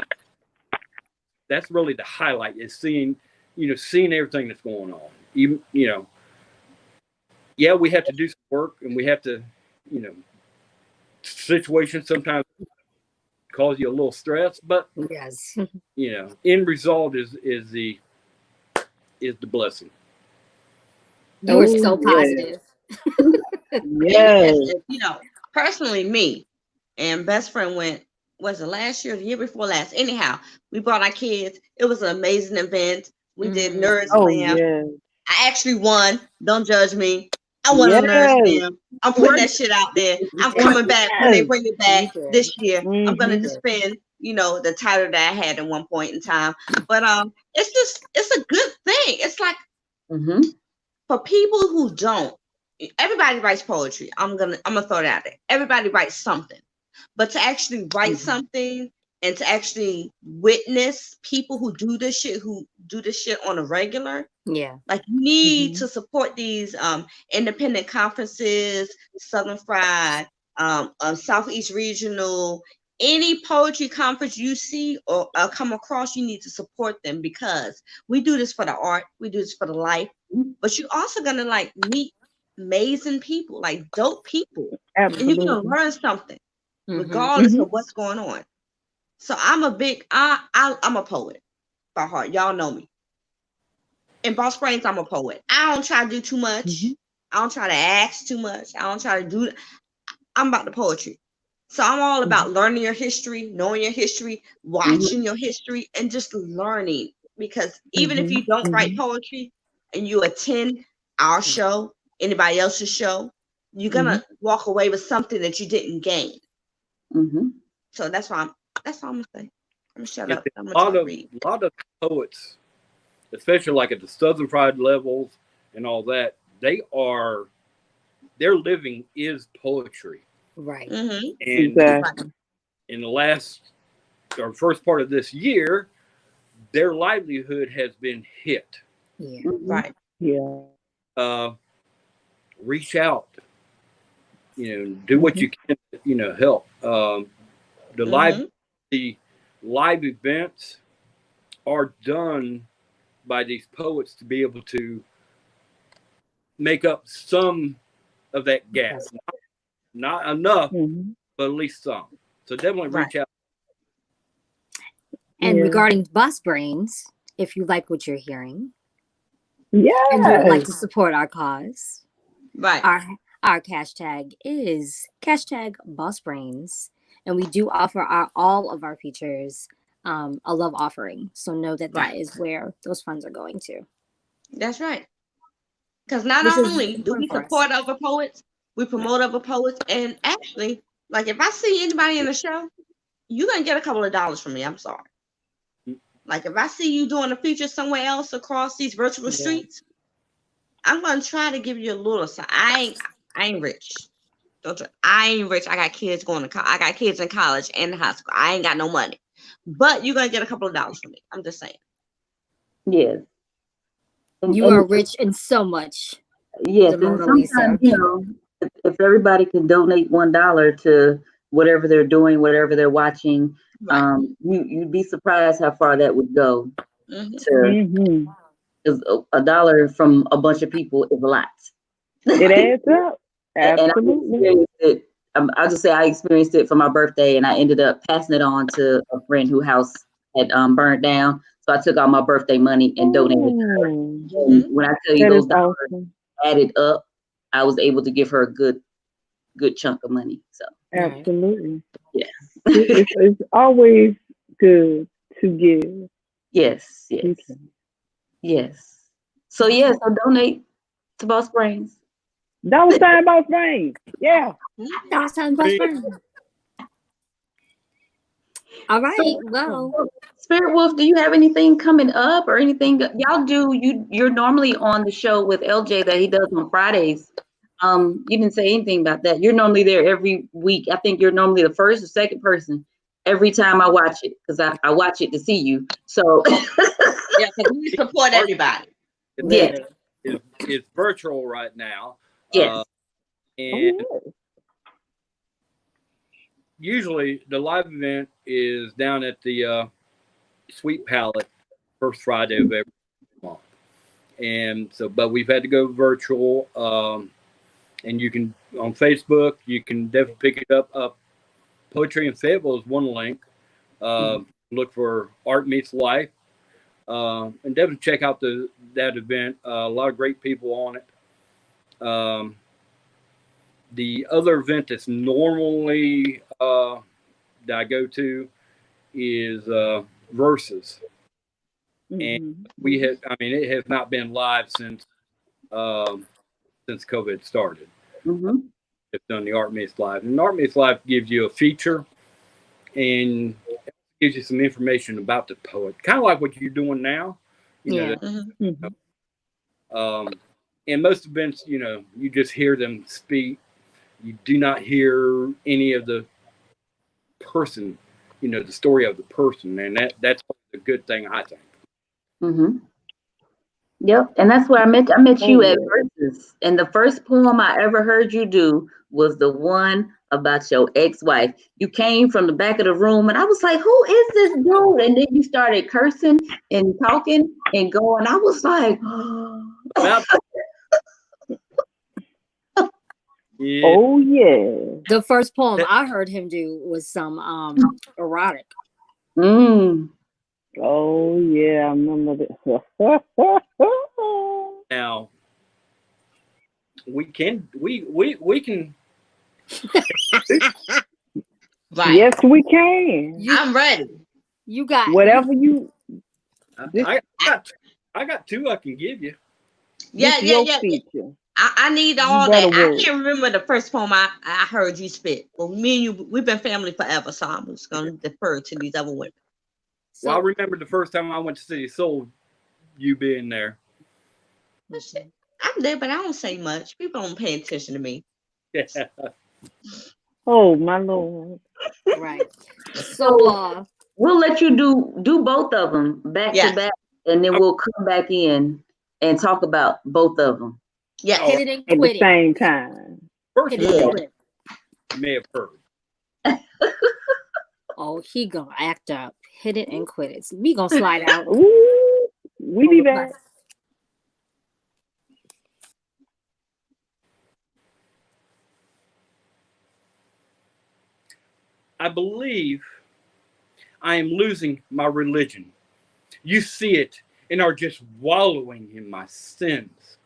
really the highlight, is seeing everything that's going on. Even, we have to do some work, and we have to, situations sometimes cause you a little stress, but yes, end result is the blessing. You were so positive. Yes. Personally, me and best friend went, was it last year or the year before last? Anyhow, we brought our kids. It was an amazing event. We did Nerd Slam. Yes. I actually won. Don't judge me. I won on Nerd Slam. I'm putting that shit out there. I'm coming back when they bring it back this year. I'm gonna defend, the title that I had at one point in time. But it's a good thing. It's like for people who don't, everybody writes poetry. I'm gonna throw it out there. Everybody writes something. But to actually write something and to actually witness people who do this shit on a regular, like you need to support these independent conferences, Southern Fried, Southeast Regional, any poetry conference you see or come across, you need to support them, because we do this for the art, we do this for the life, but you're also gonna meet amazing people, like dope people. Absolutely. And you're gonna learn something regardless of what's going on. So I'm a poet by heart. Y'all know me. in Boss Brains, I'm a poet. I don't try to do too much. Mhm. I don't try to ask too much. I don't try to do. I'm about the poetry. So I'm all about learning your history, knowing your history, watching your history, and just learning. Because even if you don't write poetry and you attend our show, anybody else's show, you're gonna walk away with something that you didn't gain. So that's why I'm gonna say. I'm gonna shut up. I'm gonna try to read. A lot of poets, especially like at the Southern Pride levels and all that, their living is poetry. Right. And Exactly. in the last or first part of this year, their livelihood has been hit. Yeah. Right. Yeah. Reach out, do what you can, help. The live events are done by these poets to be able to make up some of that gap. Not enough, but at least some. So definitely reach out. And regarding Boss Brains, if you like what you're hearing, and would like to support our cause, right? Our hashtag is #BossBrains, and we do offer all of our features a love offering. So know that is where those funds are going to. That's right. Because not only do we support other poets, we promote other poets, and actually, like if I see anybody in the show, you're gonna get a couple of dollars from me. I'm sorry. Like if I see you doing a feature somewhere else across these virtual streets, I'm gonna try to give you a little. So I ain't rich. I ain't rich. I got kids going to I got kids in college and high school. I ain't got no money, but you're gonna get a couple of dollars from me. I'm just saying. Yes. You are rich in so much. Yes, and sometimes if everybody can donate $1 to whatever they're doing, whatever they're watching, you'd be surprised how far that would go. Because $1 from a bunch of people is a lot. It adds up. Absolutely. And I'll just say I experienced it for my birthday, and I ended up passing it on to a friend whose house had burned down. So I took all my birthday money and donated to her. And when I tell you those dollars added up, I was able to give her a good chunk of money. So absolutely. Yeah. it's always good to give. Yes. So so donate to Boss Brains. $, Boss Brains. Yeah. $, Boss Brains. All right. Well, SpiritWolf, do you have anything coming up or anything y'all do? You're normally on the show with LJ that he does on Fridays. You didn't say anything about that. You're normally there every week. I think you're normally the first or second person every time I watch it, because I watch it to see you. So yeah, because we support everybody. It's virtual right now. Yes. And usually the live event is down at the Sweet Palette first Friday of every month. And so, but we've had to go virtual. And you can, on Facebook, you can definitely pick it up. Poetry in Fayetteville is one link. Look for Art Meets Life. And definitely check out that event. A lot of great people on it. The other event that's normally that I go to is Versus. And it has not been live since COVID started. It's done the Art Meets Live. And Art Meets Live gives you a feature and gives you some information about the poet, kind of like what you're doing now. And most events, you just hear them speak. You do not hear any of the person, the story of the person, and that's a good thing, I think. Yep, and that's where I met you at Versus. And the first poem I ever heard you do was the one about your ex-wife. You came from the back of the room, and I was like, "Who is this dude?" And then you started cursing and talking and going. I was like, Oh yeah. The first poem I heard him do was some erotic. Oh yeah, I remember that. Now we can Right. Yes, we can. I'm ready. You got Whatever you. I got two I can give you. Yeah, This yeah, your yeah. feature. I need You all better that. I work. can't remember the first poem I heard you spit. Well, me and you, we've been family forever, so I'm just gonna defer to these other women. Well, I so remember the first time I went to City Soul, you being there. But shit, I'm there, but I don't say much. People don't pay attention to me. Oh my Lord. right. So We'll let you do both of them back Yeah. to back, and then we'll come back in and talk about both of them. Yes. All hit right. it and At quit the it. same time. First Hit of it and all, quit. you may have heard. Oh, he gonna act up. Hit it and quit it. We gonna slide out. Ooh, we be back. I believe I am losing my religion. You see it and are just wallowing in my sins.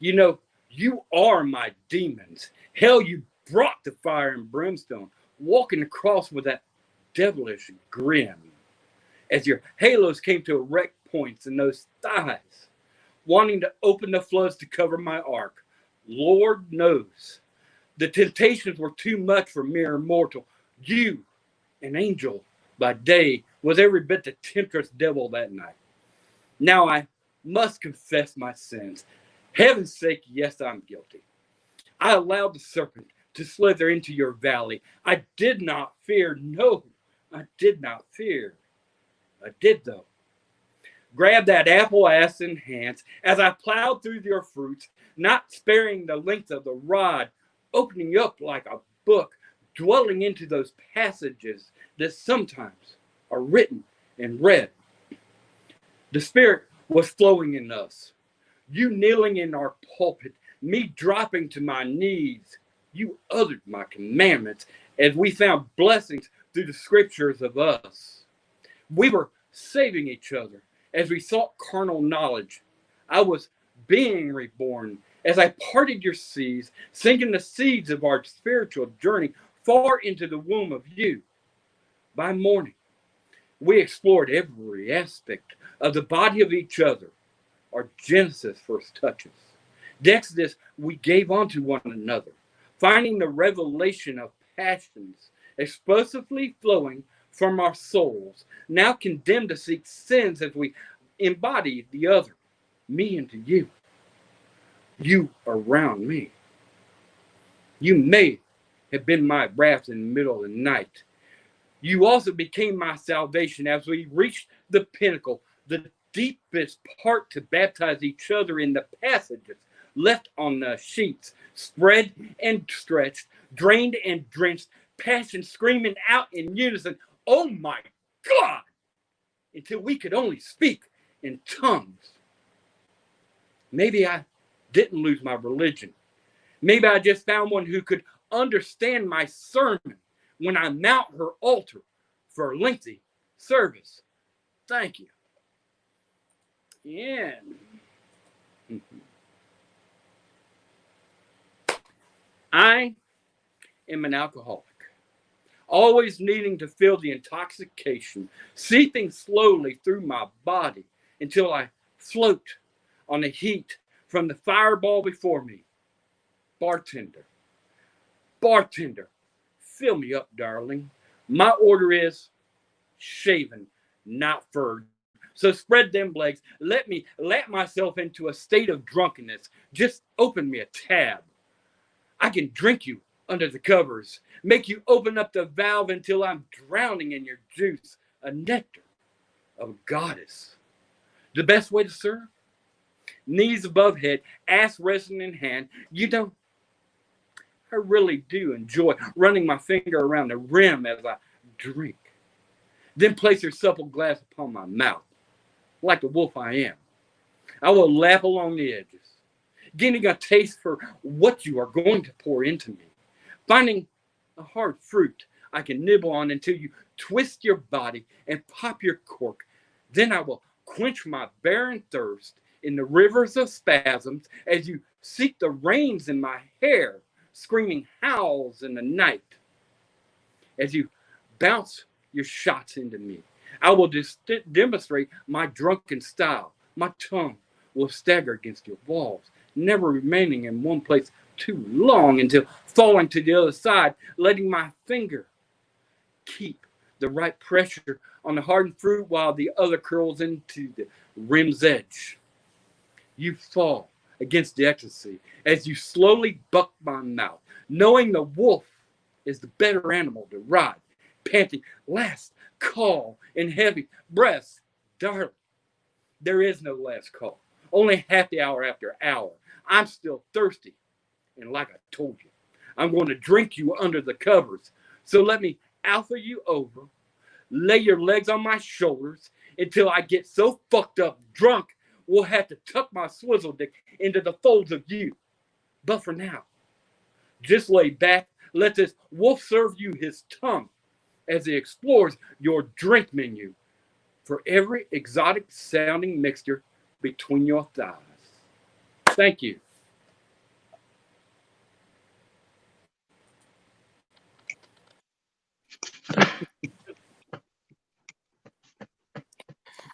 You know, you are my demons. Hell, you brought the fire and brimstone, walking across with that devilish grin as your halos came to erect points in those thighs, wanting to open the floods to cover my ark. Lord knows, the temptations were too much for mere mortal. You, an angel by day, was every bit the temptress devil that night. Now I must confess my sins. Heaven's sake, yes, I'm guilty. I allowed the serpent to slither into your valley. I did not fear. No, I did not fear. I did, though. Grab that apple ass in hands as I plowed through your fruits, not sparing the length of the rod, opening up like a book, dwelling into those passages that sometimes are written and read. The Spirit was flowing in us. You kneeling in our pulpit, me dropping to my knees. You uttered my commandments as we found blessings through the scriptures of us. We were saving each other as we sought carnal knowledge. I was being reborn as I parted your seas, sinking the seeds of our spiritual journey far into the womb of you. By morning, we explored every aspect of the body of each other. Our Genesis first touches. The Exodus we gave unto one another, finding the revelation of passions explosively flowing from our souls, now condemned to seek sins as we embody the other, me into you, you around me. You may have been my wrath in the middle of the night. You also became my salvation as we reached the pinnacle, the deepest part to baptize each other in the passages left on the sheets, spread and stretched, drained and drenched, passion screaming out in unison, oh my God, until we could only speak in tongues. Maybe I didn't lose my religion. Maybe I just found one who could understand my sermon when I mount her altar for a lengthy service. Thank you. Yeah. I am an alcoholic, always needing to feel the intoxication seeping slowly through my body until I float on the heat from the fireball before me. Bartender, bartender, fill me up, darling. My order is shaven, not furred. So spread them legs. Let me let myself into a state of drunkenness. Just open me a tab. I can drink you under the covers, make you open up the valve until I'm drowning in your juice, a nectar of a goddess. The best way to serve? Knees above head, ass resting in hand. You know, I really do enjoy running my finger around the rim as I drink. Then place your supple glass upon my mouth. Like the wolf I am, I will lap along the edges, getting a taste for what you are going to pour into me, finding a hard fruit I can nibble on until you twist your body and pop your cork. Then I will quench my barren thirst in the rivers of spasms as you seek the reins in my hair, screaming howls in the night. As you bounce your shots into me, I will demonstrate my drunken style. My tongue will stagger against your walls, never remaining in one place too long until falling to the other side, letting my finger keep the right pressure on the hardened fruit while the other curls into the rim's edge. You fall against the ecstasy as you slowly buck my mouth, knowing the wolf is the better animal to ride, panting last call in heavy breaths. Darling, there is no last call, only happy hour after hour. I'm still thirsty, and like I told you, I'm going to drink you under the covers. So let me alpha you over, lay your legs on my shoulders until I get so fucked up drunk we'll have to tuck my swizzle dick into the folds of you. But for now, just lay back, let this wolf serve you his tongue as he explores your drink menu for every exotic sounding mixture between your thighs. Thank you.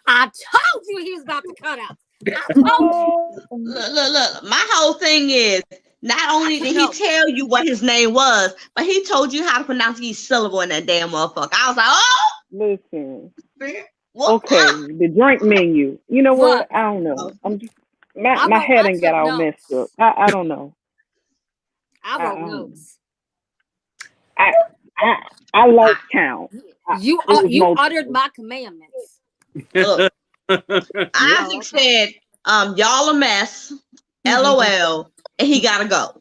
I told you he was about to cut out. I told you. Look. My whole thing is not only did he tell you what his name was, but he told you how to pronounce each syllable in that damn motherfucker. I was like, oh, Listen. what? Okay, the drink menu. You know what? I don't know. I'm just my head ain't got all messed up. I don't know. I wrote notes. I lost count. You uttered my commandments. Look, Isaac said, y'all a mess, LOL, and he gotta go.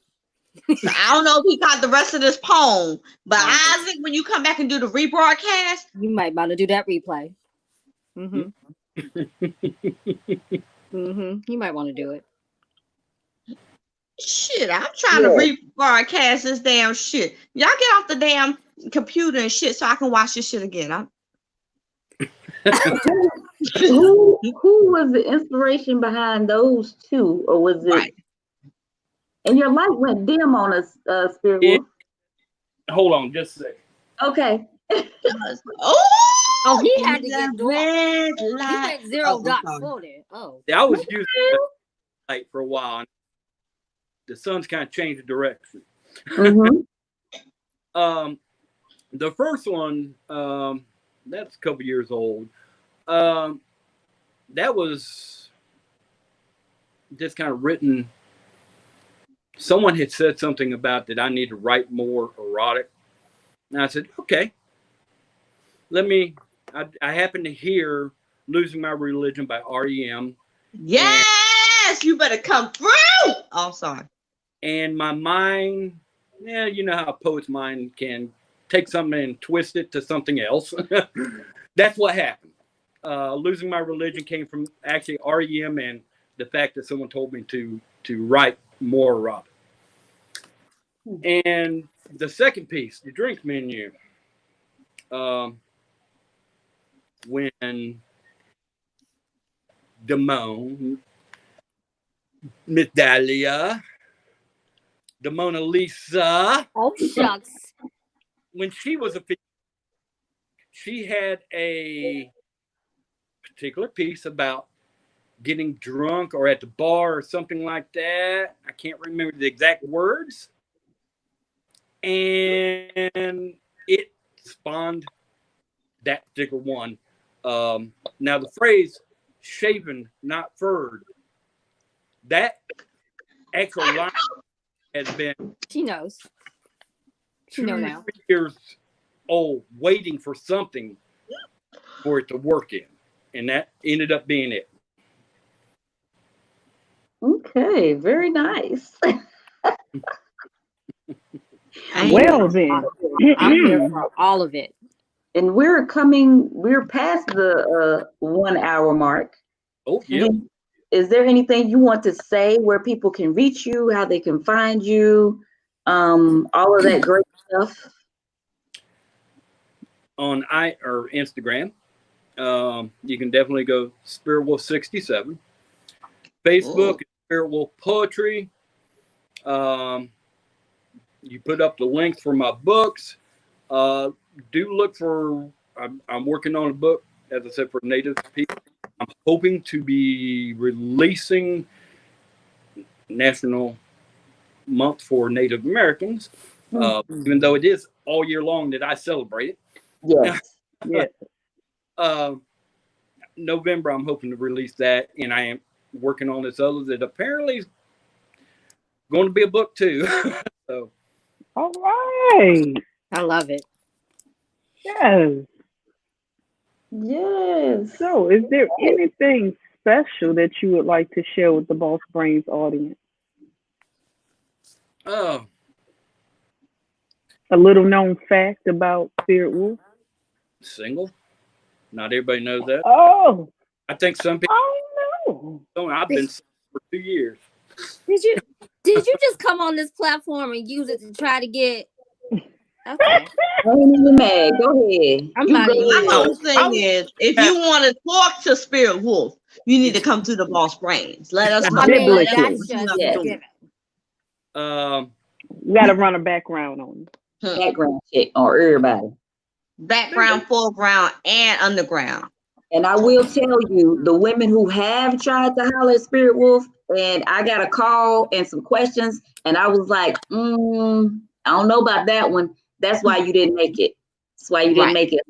So I don't know if he got the rest of this poem, but Isaac, when you come back and do the rebroadcast, you might want to do that replay. You might want to do it. Shit, I'm trying to rebroadcast this damn shit. Y'all get off the damn computer and shit so I can watch this shit again. Who was the inspiration behind those two, or was it? Right. And your light went dim on us, SpiritWolf. Hold on, just a second. Okay. Oh, he had to get red light. He went 0.40. Oh, yeah, I was using light for a while. The sun's kind of changed the direction. The first one, that's a couple years old. That was just kind of written. Someone had said something about that I need to write more erotic. And I said, okay, I happened to hear Losing My Religion by REM. Yes, you better come through. Oh, sorry. And my mind, you know how a poet's mind can take something and twist it to something else. That's what happened. Losing My Religion came from actually REM and the fact that someone told me to write more erotic. And the second piece, the drink menu, when Damone, Miss Dahlia, the Mona Lisa. Oh, shucks. When she was she had a particular piece about getting drunk or at the bar or something like that. I can't remember the exact words. And it spawned that particular one. Now the phrase shaven, not furred, that actual line has been she knows. She knows now. 2 years old, waiting for something for it to work in. And that ended up being it. Okay, very nice. Well then, I'm here for all of it. And we're past the 1 hour mark. Oh, yeah. Is there anything you want to say where people can reach you, how they can find you, all of that great stuff? On Instagram, you can definitely go SpiritWolf 67. Facebook, SpiritWolf Poetry. You put up the links for my books. Do look for. I'm working on a book, as I said, for Native people. I'm hoping to be releasing National Month for Native Americans, even though it is all year long that I celebrate it. Yes. Yes. November, I'm hoping to release that, and I am working on this other that apparently is going to be a book too. So, all right. I love it. Yes. Yes. So, is there anything special that you would like to share with the Boss Brains audience? oh, A little known fact about SpiritWolf? single. Not everybody knows that. Oh, I think some people oh don't. I've been single for 2 years. Did you just come on this platform and use it to try to get? Okay. I ain't even mad. Go ahead. I'm You not go even ahead. My whole thing is, if you want to talk to SpiritWolf, you need to come to the Boss Brains. Let us know. I mean, Biblically. that's What you just have Yeah. to do. given. We got to run a background on you. Background check on everybody. Background, foreground, and underground. And I will tell you, the women who have tried to holler at SpiritWolf, and I got a call and some questions, and I was like, I don't know about that one. That's why you didn't make it. That's why you didn't make it.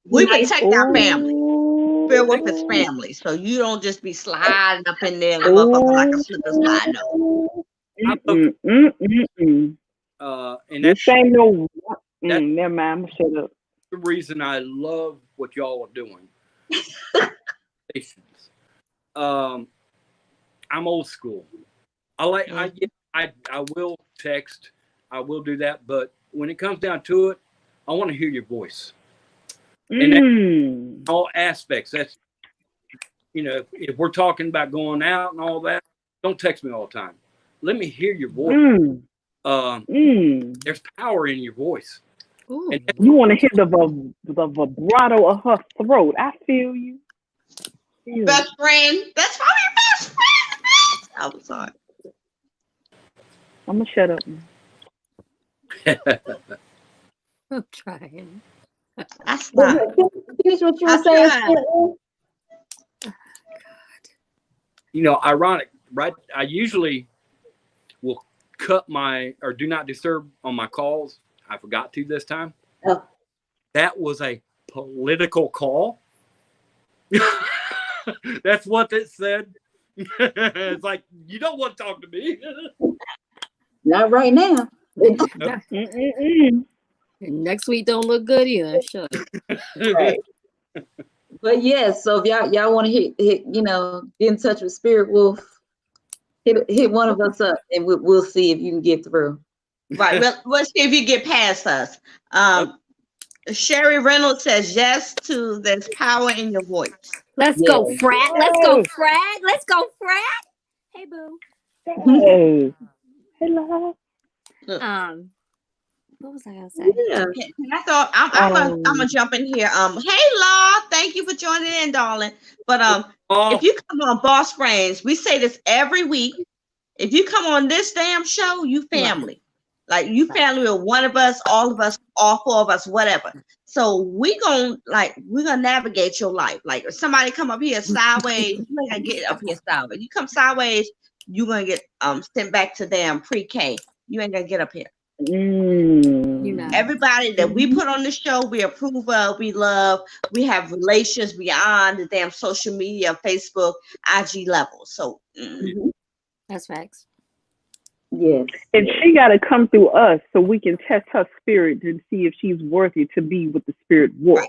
We Nice. protect our family. SpiritWolf is family, so you don't just be sliding up in there and motherfucker like a slip and slide. No. And This that's ain't no. That- Never mind. I'm gonna shut up. the reason I love what y'all are doing. I'm old school. I will text. I will do that, but when it comes down to it, I want to hear your voice. And that's all aspects. That's, if we're talking about going out and all that, don't text me all the time. Let me hear your voice. There's power in your voice. Ooh. And You want to hear the vibrato of her throat. I feel you. Best friend. That's probably your best friend. I'm sorry. I'm gonna shut up. I'm trying. That's not. Finish what you were I saying. tried. Ironic, right? I usually will cut or do not disturb on my calls. I forgot to this time. Oh. That was a political call. That's what it said. It's like, you don't want to talk to me. Not right now. Next week don't look good either. Sure. Right. But yes, so if y'all want to hit get in touch with SpiritWolf, hit one of us up, and we'll see if you can get through. Right. Let's see if you get past us. Sherry Reynolds says yes to there's power in your voice. Let's go, frat. Let's go, frat. Let's go, frat. Hey, boo. Hey. Hello. What was I gonna say? Yeah. And I thought I'm gonna jump in here. Hey Law, thank you for joining in, darling. But if you come on Boss Brains, we say this every week. If you come on this damn show, you family. Like you family with one of us, all of us, all four of us, whatever. So we're gonna navigate your life. Like if somebody come up here sideways, you ain't gonna get up here sideways. You come sideways, you're gonna get sent back to damn pre-K. You ain't gonna get up here. Everybody that we put on the show, we approve of, we love, we have relations beyond the damn social media, Facebook, IG level. So that's facts. Yes. And she got to come through us so we can test her spirit to see if she's worthy to be with the spirit wolf.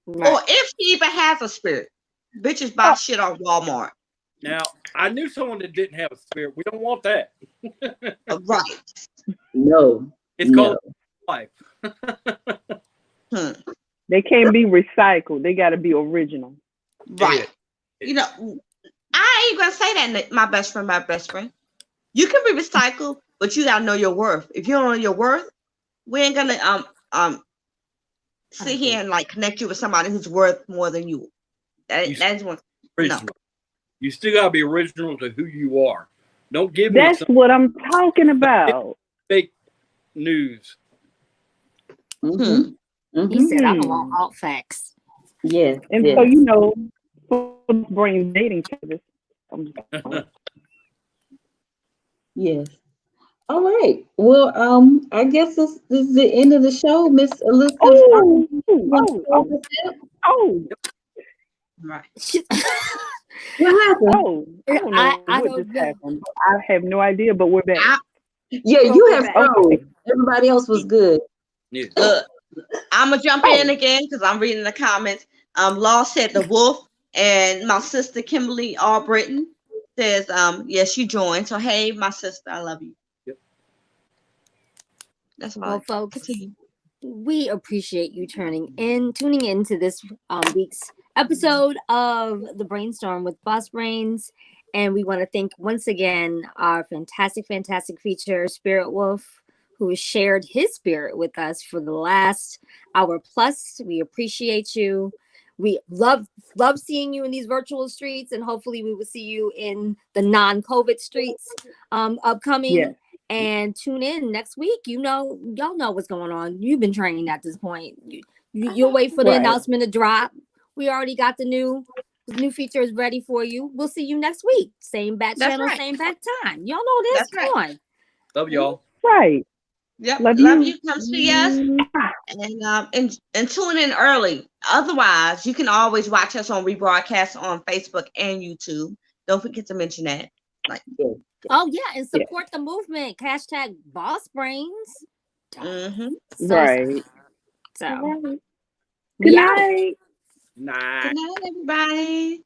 Right. Or if she even has a spirit. Bitches buy shit on Walmart. Now, I knew someone that didn't have a spirit. We don't want that. Right. No. It's called life. They can't be recycled. They got to be original. Right. I ain't gonna say that, my best friend. You can be recycled, but you gotta know your worth. If you don't know your worth, we ain't gonna sit here and like connect you with somebody who's worth more than you. That's one. No. You still gotta be original to who you are. Don't give me That's some what I'm talking about. fake news. Mhm. He said, "I don't Hmm. want alt facts." Yes. And Yes. so, you know, for brain dating service, I'm just Yes. All right. Well, I guess this is the end of the show, Miss Elizabeth. oh, You want to oh, close oh, us out? oh, Right. What happened? oh. I don't know I what don't just know. happened. I have no idea, but we're back. Yeah, Well, you we're have back. froze. Okay. Everybody else was good. Yeah. Look, I'm gonna jump in again because I'm reading the comments. Law said the wolf, and my sister Kimberly Albritton says, yes, she joined. So hey, my sister, I love you. Yep. That's all. Well, folks, Continue. we appreciate you tuning in to this week's episode of the Brainstorm with Boss Brains. And we want to thank once again our fantastic feature, SpiritWolf, who has shared his spirit with us for the last hour plus. We appreciate you. We love seeing you in these virtual streets, and hopefully we will see you in the non-COVID streets upcoming. Yes. And tune in next week. Y'all know what's going on. You've been trained at this point. You'll wait for the Right. announcement to drop. We already got the new features ready for you. We'll see you next week. Same bat That's channel, right. same bat time. Y'all know this. That's Come right. on. Love y'all. Right. Yep. Love Love you. you. Come see us. And tune in early. Otherwise, you can always watch us on rebroadcast on Facebook and YouTube. Don't forget to mention that. Oh yeah, and support the movement. Hashtag Boss Brains. Mm-hmm. Right. So Right. Good we out. night. Nah. Good night, everybody.